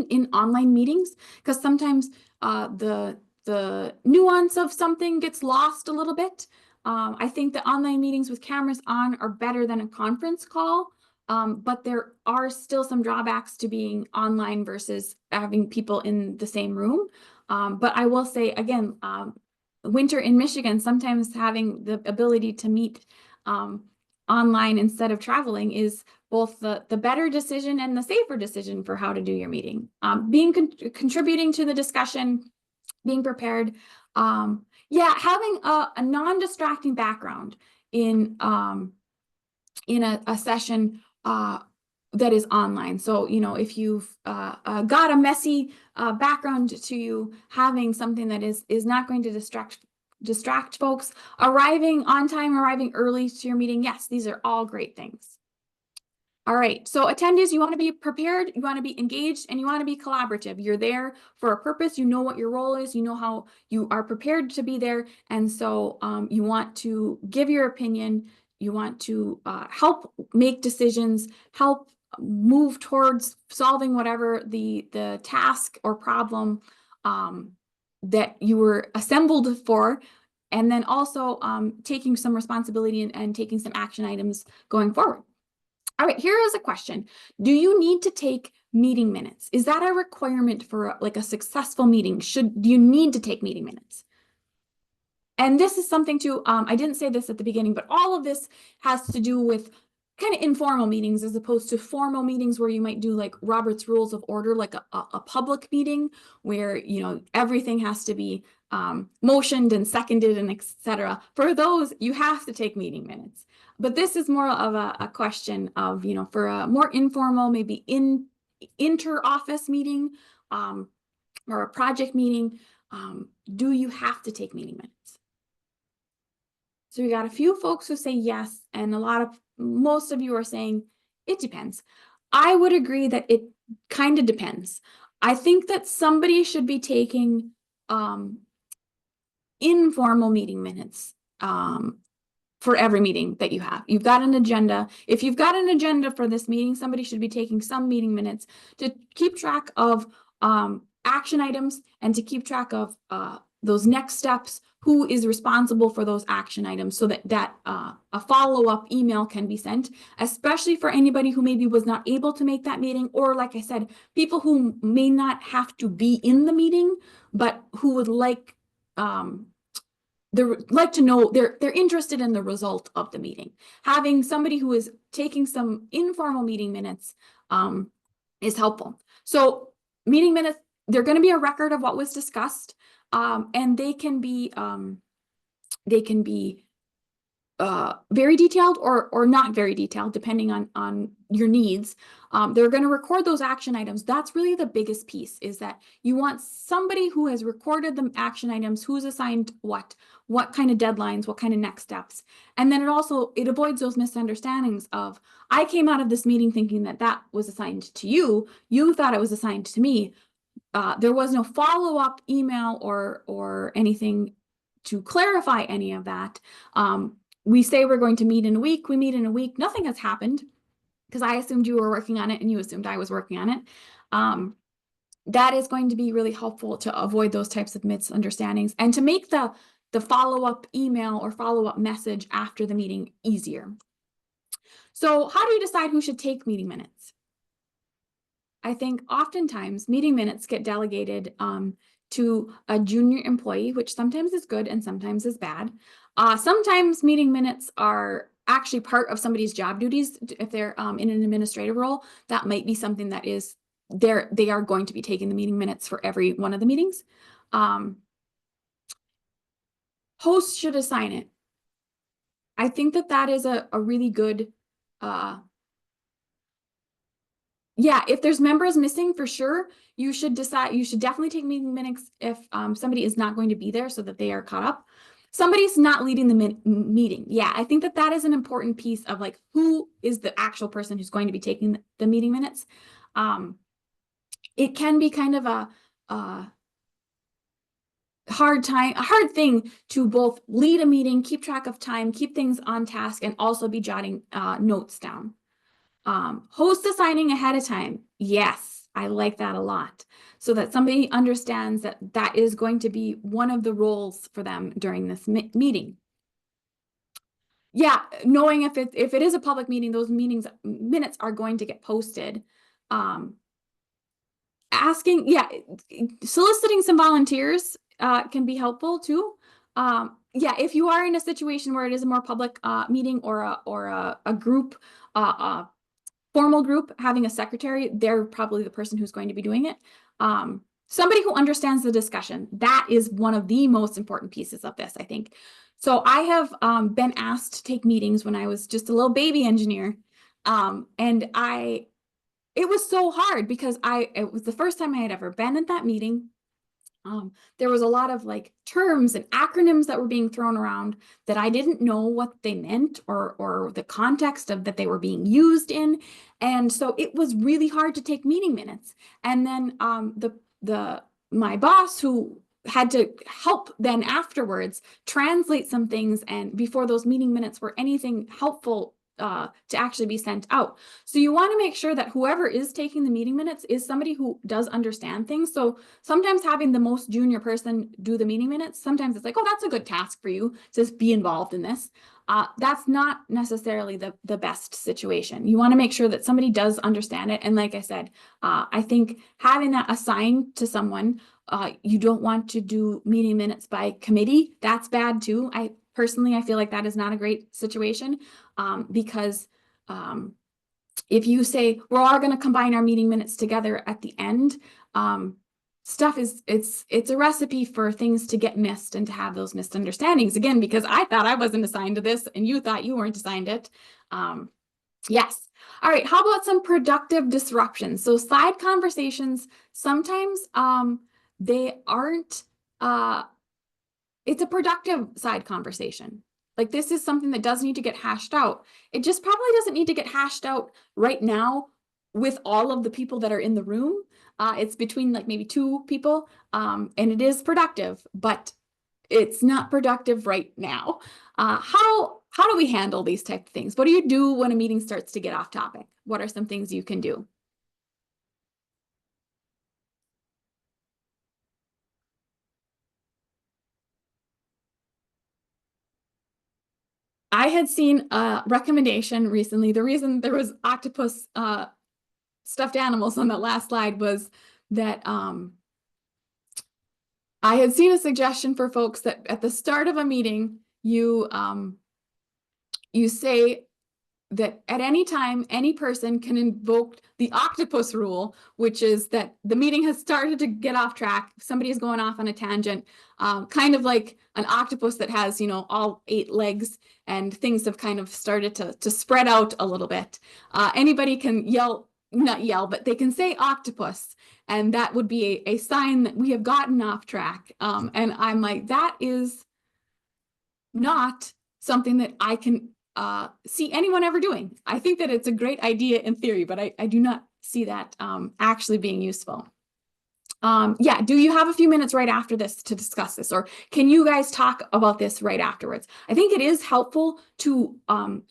in online meetings, because sometimes the nuance of something gets lost a little bit. I think that online meetings with cameras on are better than a conference call. but there are still some drawbacks to being online versus having people in the same room. But I will say again, winter in Michigan, sometimes having the ability to meet online instead of traveling is both the better decision and the safer decision for how to do your meeting. Contributing to the discussion, being prepared. Yeah, having a non-distracting background in a session that is online. So, you know, if you've got a messy background to you, having something that is not going to distract folks, arriving on time, arriving early to your meeting. Yes, these are all great things. All right, so attendees, you want to be prepared, you want to be engaged, and you want to be collaborative. You're there for a purpose, you know what your role is, you know how you are prepared to be there, and so you want to give your opinion, you want to help make decisions, help move towards solving whatever the task or problem that you were assembled for, and then also taking some responsibility and taking some action items going forward. All right, here is a question. Do you need to take meeting minutes? Is that a requirement for like a successful meeting? Do you need to take meeting minutes? And this is something to, I didn't say this at the beginning, but all of this has to do with kind of informal meetings as opposed to formal meetings where you might do like Robert's Rules of Order, like a public meeting where, you know, everything has to be motioned and seconded and etc. For those, you have to take meeting minutes. But this is more of a question of, you know, for a more informal, maybe inter-office meeting or a project meeting, do you have to take meeting minutes? So we got a few folks who say yes, and most of you are saying it depends. I would agree that it kind of depends. I think that somebody should be taking informal meeting minutes for every meeting that you have. You've got an agenda. If you've got an agenda for this meeting, somebody should be taking some meeting minutes to keep track of action items and to keep track of those next steps, who is responsible for those action items, so that a follow-up email can be sent, especially for anybody who maybe was not able to make that meeting, or like I said, people who may not have to be in the meeting, but who would like to know, they're interested in the result of the meeting. Having somebody who is taking some informal meeting minutes is helpful. So meeting minutes, they're going to be a record of what was discussed, and they can be very detailed or not very detailed, depending on your needs. They're going to record those action items. That's really the biggest piece, is that you want somebody who has recorded the action items, who's assigned what kind of deadlines, what kind of next steps. And then it avoids those misunderstandings of, I came out of this meeting thinking that was assigned to you. You thought it was assigned to me. There was no follow-up email or anything to clarify any of that. We say we're going to meet in a week. We meet in a week. Nothing has happened because I assumed you were working on it and you assumed I was working on it. That is going to be really helpful to avoid those types of misunderstandings and to make the follow-up email or follow-up message after the meeting easier. So how do you decide who should take meeting minutes? I think oftentimes meeting minutes get delegated to a junior employee, which sometimes is good and sometimes is bad. Sometimes meeting minutes are actually part of somebody's job duties. If they're in an administrative role, that might be something that is they are going to be taking the meeting minutes for every one of the meetings. Hosts should assign it. I think that is a really good yeah, if there's members missing, for sure, you should definitely take meeting minutes if somebody is not going to be there, so that they are caught up. Somebody's not leading the meeting. Yeah, I think that is an important piece of like, who is the actual person who's going to be taking the meeting minutes. It can be kind of a hard thing to both lead a meeting, keep track of time, keep things on task, and also be jotting notes down. Host assigning ahead of time. Yes, I like that a lot. So that somebody understands that is going to be one of the roles for them during this meeting. Yeah, knowing if it is a public meeting, those minutes are going to get posted. Asking, yeah, soliciting some volunteers can be helpful too. Yeah, if you are in a situation where it is a more public meeting or a group, a formal group, having a secretary, they're probably the person who's going to be doing it. Somebody who understands the discussion. That is one of the most important pieces of this, I think. So I have been asked to take meetings when I was just a little baby engineer. And it was so hard because it was the first time I had ever been at that meeting. There was a lot of like terms and acronyms that were being thrown around that I didn't know what they meant or the context of that they were being used in. And so it was really hard to take meeting minutes. And then my boss, who had to help then afterwards translate some things, and before those meeting minutes were anything helpful to actually be sent out. So you want to make sure that whoever is taking the meeting minutes is somebody who does understand things. So sometimes having the most junior person do the meeting minutes, sometimes it's like, oh, that's a good task for you to just be involved in this. That's not necessarily the best situation. You want to make sure that somebody does understand it. And like I said, I think having that assigned to someone, you don't want to do meeting minutes by committee. That's bad too. I feel like that is not a great situation because if you say we're all going to combine our meeting minutes together at the end, it's a recipe for things to get missed and to have those misunderstandings again, because I thought I wasn't assigned to this and you thought you weren't assigned it. Yes. All right. How about some productive disruptions? So side conversations, sometimes they aren't, it's a productive side conversation. Like this is something that does need to get hashed out. It just probably doesn't need to get hashed out right now with all of the people that are in the room. It's between like maybe two people, and it is productive, but it's not productive right now. How do we handle these type of things? What do you do when a meeting starts to get off topic? What are some things you can do? I had seen a recommendation recently. The reason there was octopus stuffed animals on that last slide was that I had seen a suggestion for folks that at the start of a meeting, you say that at any time, any person can invoke the octopus rule, which is that the meeting has started to get off track. Somebody is going off on a tangent, kind of like an octopus that has, all 8 legs, and things have kind of started to spread out a little bit. Anybody can not yell, but they can say octopus. And that would be a sign that we have gotten off track. And I'm like, that is not something that I can see anyone ever doing. I think that it's a great idea in theory, but I do not see that actually being useful. Yeah, do you have a few minutes right after this to discuss this, or can you guys talk about this right afterwards? I think it is helpful to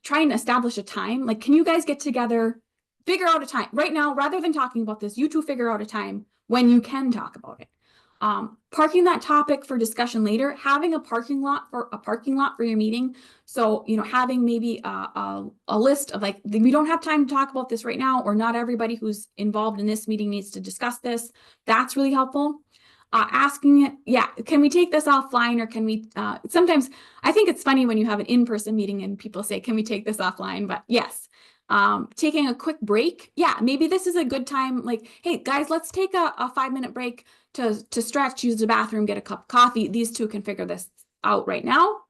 try and establish a time. Like, can you guys get together, figure out a time right now, rather than talking about this, you two figure out a time when you can talk about it. Parking that topic for discussion later, having a parking lot for your meeting. So, having maybe a list of like, we don't have time to talk about this right now, or not everybody who's involved in this meeting needs to discuss this. That's really helpful. Asking it, yeah, can we take this offline, or can we, sometimes I think it's funny when you have an in-person meeting and people say, can we take this offline? But yes, taking a quick break. Yeah, maybe this is a good time. Like, hey guys, let's take a 5-minute break to stretch, use the bathroom, get a cup of coffee. These two can figure this out right now.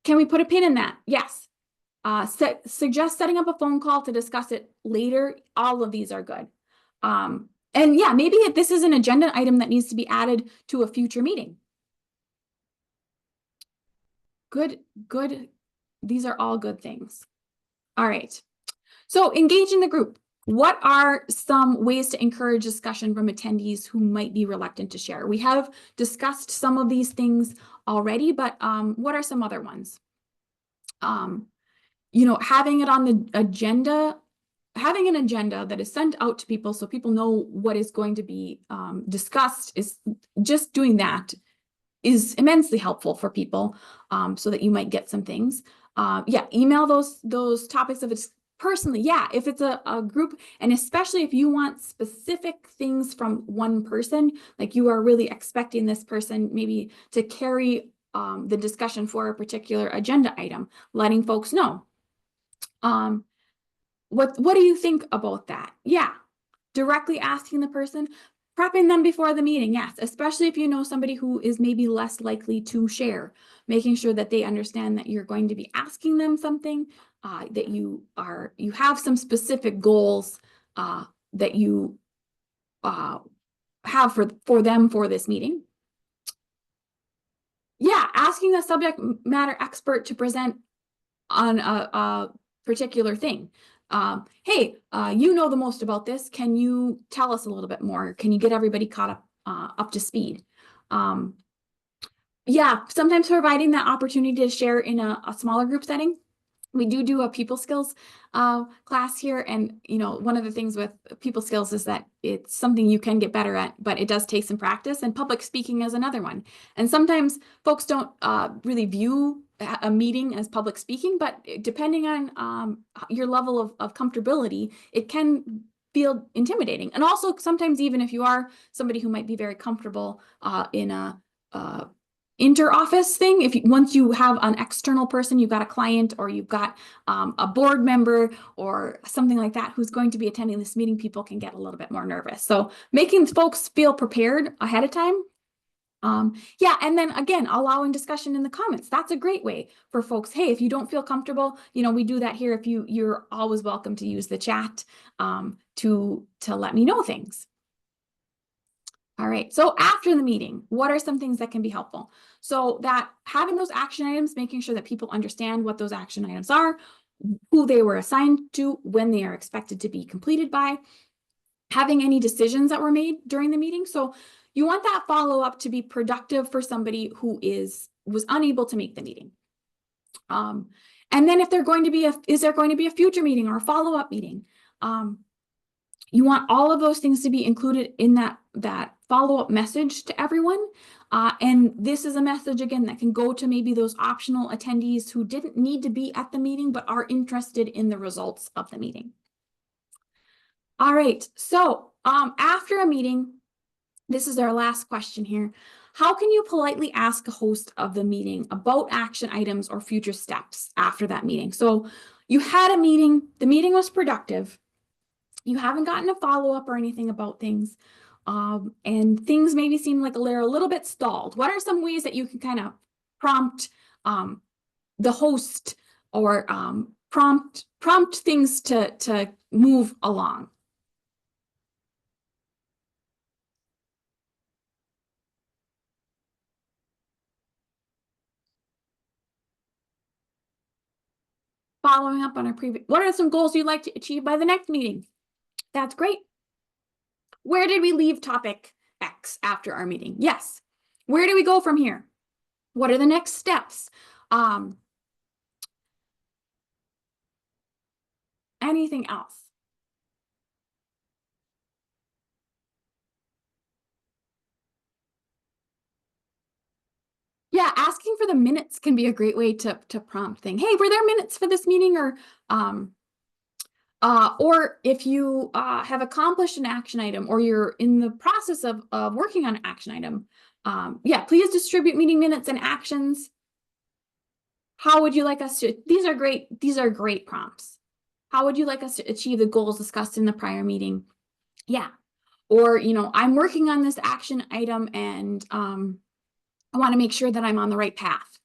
Can we put a pin in that? Yes. Suggest setting up a phone call to discuss it later. All of these are good. And yeah, maybe this is an agenda item that needs to be added to a future meeting. Good. These are all good things. All right. So engaging the group. What are some ways to encourage discussion from attendees who might be reluctant to share? We have discussed some of these things already, but what are some other ones? Having it on the agenda, having an agenda that is sent out to people so people know what is going to be discussed, is just doing that is immensely helpful for people, so that you might get some things. Yeah, email those topics if it's personally. Yeah, if it's a group, and especially if you want specific things from one person, like you are really expecting this person maybe to carry the discussion for a particular agenda item, letting folks know. What do you think about that? Yeah, directly asking the person, prepping them before the meeting. Yes, especially if you know somebody who is maybe less likely to share, making sure that they understand that you're going to be asking them something, that you have some specific goals that you have for them for this meeting. Yeah, asking the subject matter expert to present on a particular thing. Hey, you know the most about this. Can you tell us a little bit more? Can you get everybody caught up to speed? Yeah, sometimes providing that opportunity to share in a smaller group setting. We do a people skills class here, and one of the things with people skills is that it's something you can get better at, but it does take some practice, and public speaking is another one. And sometimes folks don't really view a meeting as public speaking, but depending on your level of comfortability, it can feel intimidating. And also sometimes, even if you are somebody who might be very comfortable in a inter-office thing, once you have an external person, you've got a client or you've got a board member or something like that who's going to be attending this meeting, people can get a little bit more nervous. So making folks feel prepared ahead of time. Yeah, and then again, allowing discussion in the comments. That's a great way for folks. Hey, if you don't feel comfortable, we do that here. If you're always welcome to use the chat to let me know things. All right, so after the meeting, what are some things that can be helpful? So that having those action items, making sure that people understand what those action items are, who they were assigned to, when they are expected to be completed by, having any decisions that were made during the meeting. So you want that follow-up to be productive for somebody who was unable to make the meeting. And then if is there going to be a future meeting or a follow-up meeting? You want all of those things to be included in that follow-up message to everyone. And this is a message, again, that can go to maybe those optional attendees who didn't need to be at the meeting, but are interested in the results of the meeting. All right, so after a meeting, this is our last question here. How can you politely ask a host of the meeting about action items or future steps after that meeting? So you had a meeting, the meeting was productive. You haven't gotten a follow-up or anything about things, and things maybe seem like they're a little bit stalled. What are some ways that you can kind of prompt the host or prompt things to move along? Following up on a previous, what are some goals you'd like to achieve by the next meeting? That's great. Where did we leave topic X after our meeting? Yes. Where do we go from here? What are the next steps? Anything else? Yeah, asking for the minutes can be a great way to prompt thing. Hey, were there minutes for this meeting? Or if you have accomplished an action item or you're in the process of working on an action item, yeah, please distribute meeting minutes and actions. How would you like us to, these are great prompts. How would you like us to achieve the goals discussed in the prior meeting? Yeah. Or, I'm working on this action item and I want to make sure that I'm on the right path.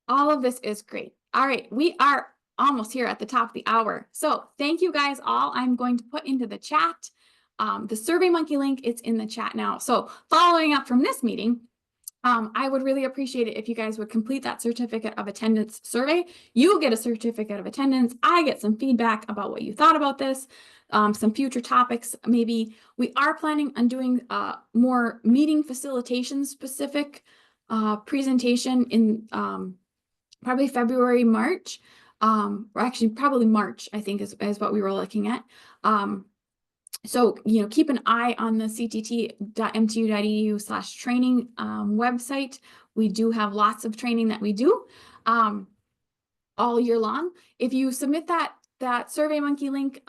All of this is great. All right, we are almost here at the top of the hour. So thank you guys all. I'm going to put into the chat the SurveyMonkey link. It's in the chat now. So following up from this meeting, I would really appreciate it if you guys would complete that certificate of attendance survey. You get a certificate of attendance. I get some feedback about what you thought about this, some future topics. Maybe we are planning on doing more meeting facilitation specific presentation in probably February, March, or actually probably March, I think is what we were looking at. So, keep an eye on the ctt.mtu.edu/training website. We do have lots of training that we do all year long. If you submit that SurveyMonkey link,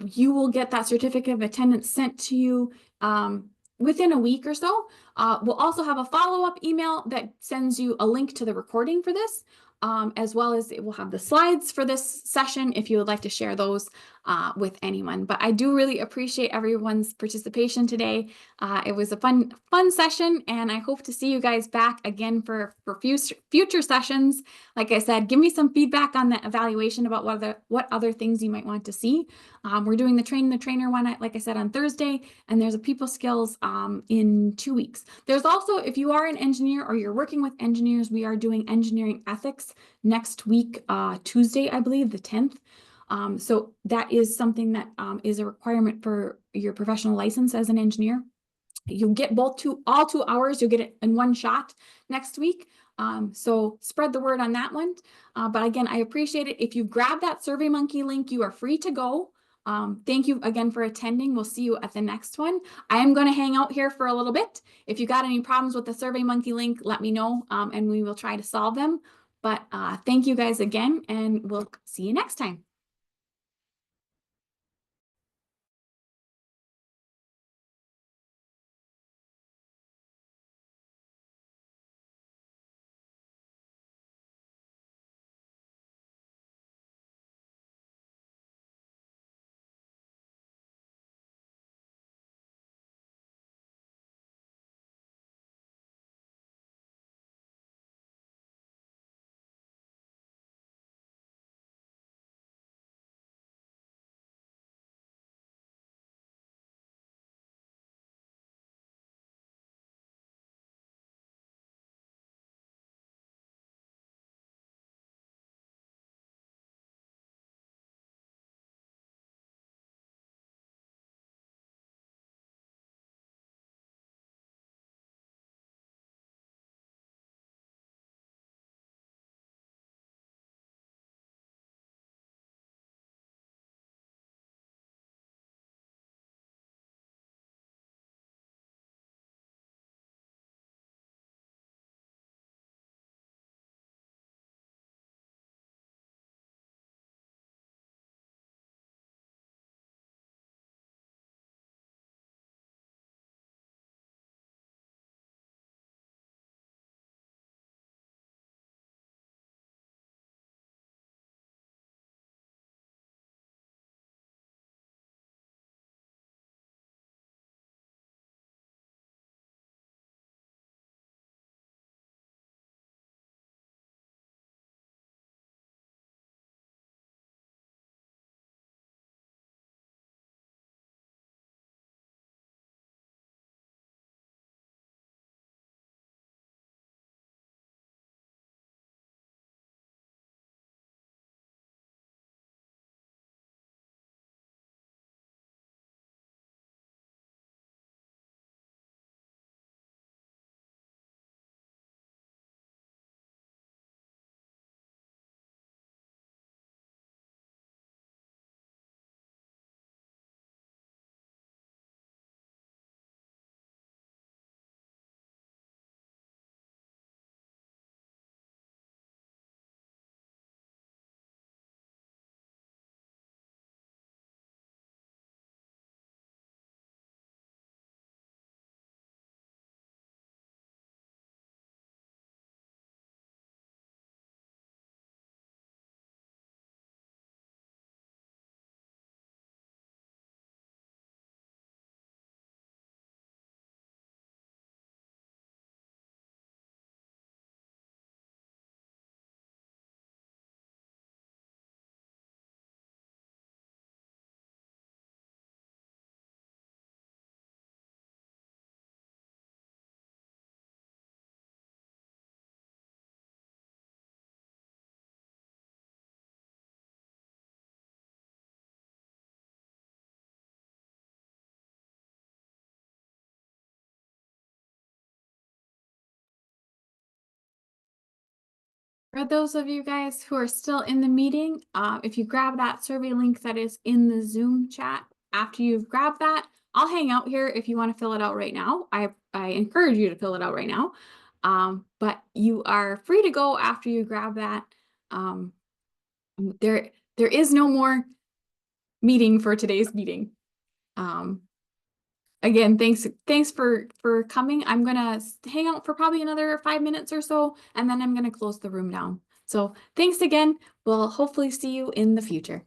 you will get that certificate of attendance sent to you within a week or so. We'll also have a follow-up email that sends you a link to the recording for this, as well as it will have the slides for this session if you would like to share those with anyone. But I do really appreciate everyone's participation today. It was a fun session, and I hope to see you guys back again for future sessions. Like I said, give me some feedback on the evaluation about what other things you might want to see. We're doing the Train the Trainer one, like I said, on Thursday, and there's a people skills in 2 weeks. There's also, if you are an engineer or you're working with engineers, we are doing engineering ethics next week, Tuesday, I believe, the 10th. So that is something that is a requirement for your professional license as an engineer. You'll get all 2 hours. You'll get it in one shot next week. So spread the word on that one. But again, I appreciate it. If you grab that SurveyMonkey link, you are free to go. Thank you again for attending. We'll see you at the next one. I am going to hang out here for a little bit. If you got any problems with the SurveyMonkey link, let me know, and we will try to solve them. But thank you guys again, and we'll see you next time. For those of you guys who are still in the meeting, if you grab that survey link that is in the Zoom chat, after you've grabbed that, I'll hang out here if you want to fill it out right now. I encourage you to fill it out right now. But you are free to go after you grab that. There is no more meeting for today's meeting. Again, thanks for coming. I'm gonna hang out for probably another 5 minutes or so, and then I'm gonna close the room down. So thanks again. We'll hopefully see you in the future.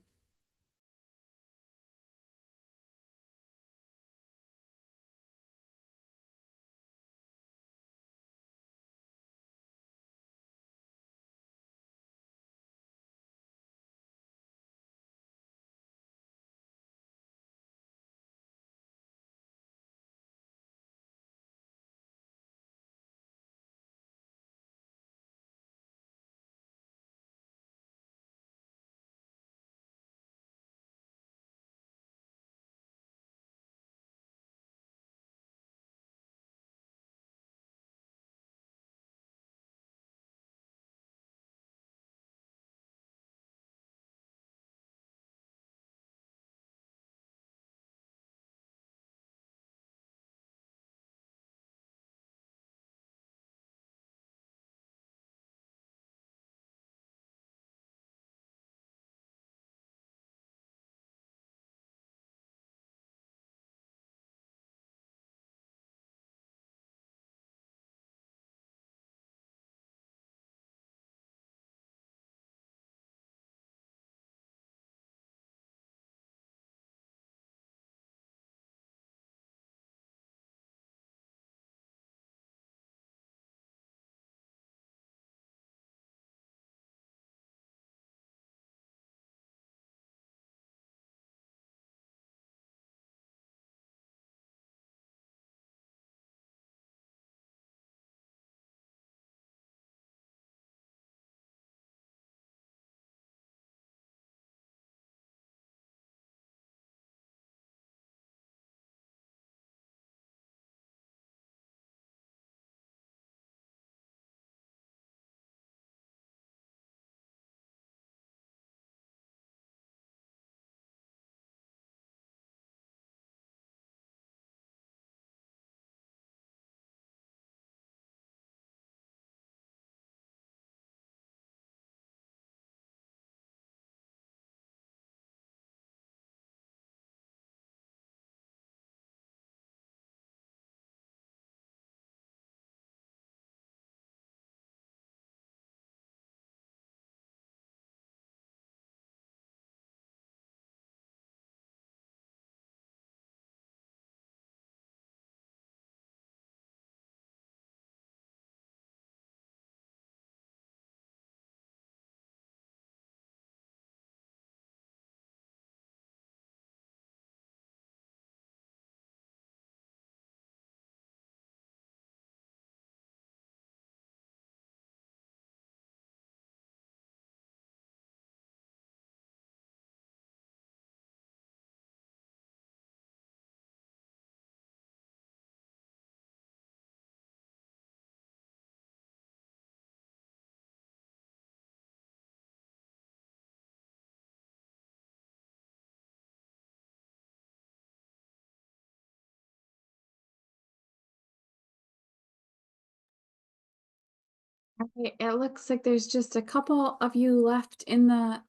Okay, it looks like there's just a couple of you left in the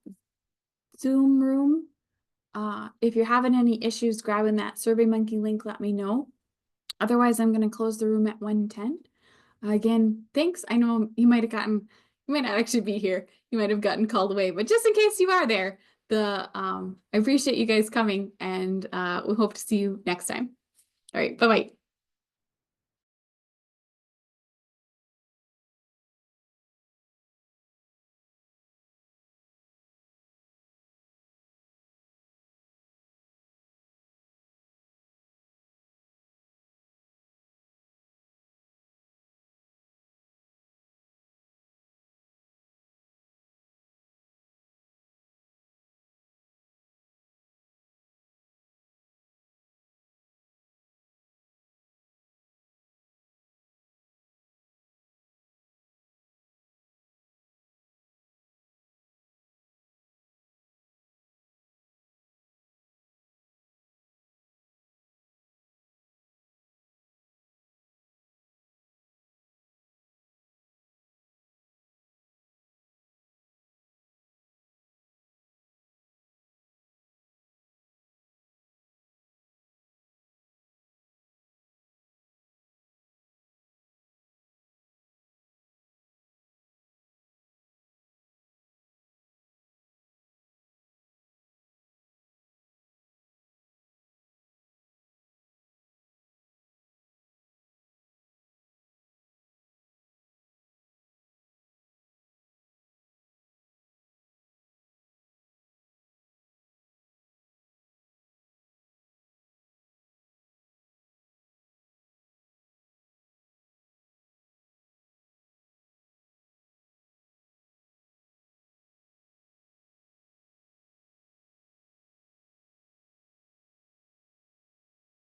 Zoom room. If you're having any issues grabbing that SurveyMonkey link, let me know. Otherwise, I'm going to close the room at 1:10. Again, thanks. I know you might not actually be here. You might have gotten called away, but just in case you are there, I appreciate you guys coming, and we hope to see you next time. All right, bye-bye.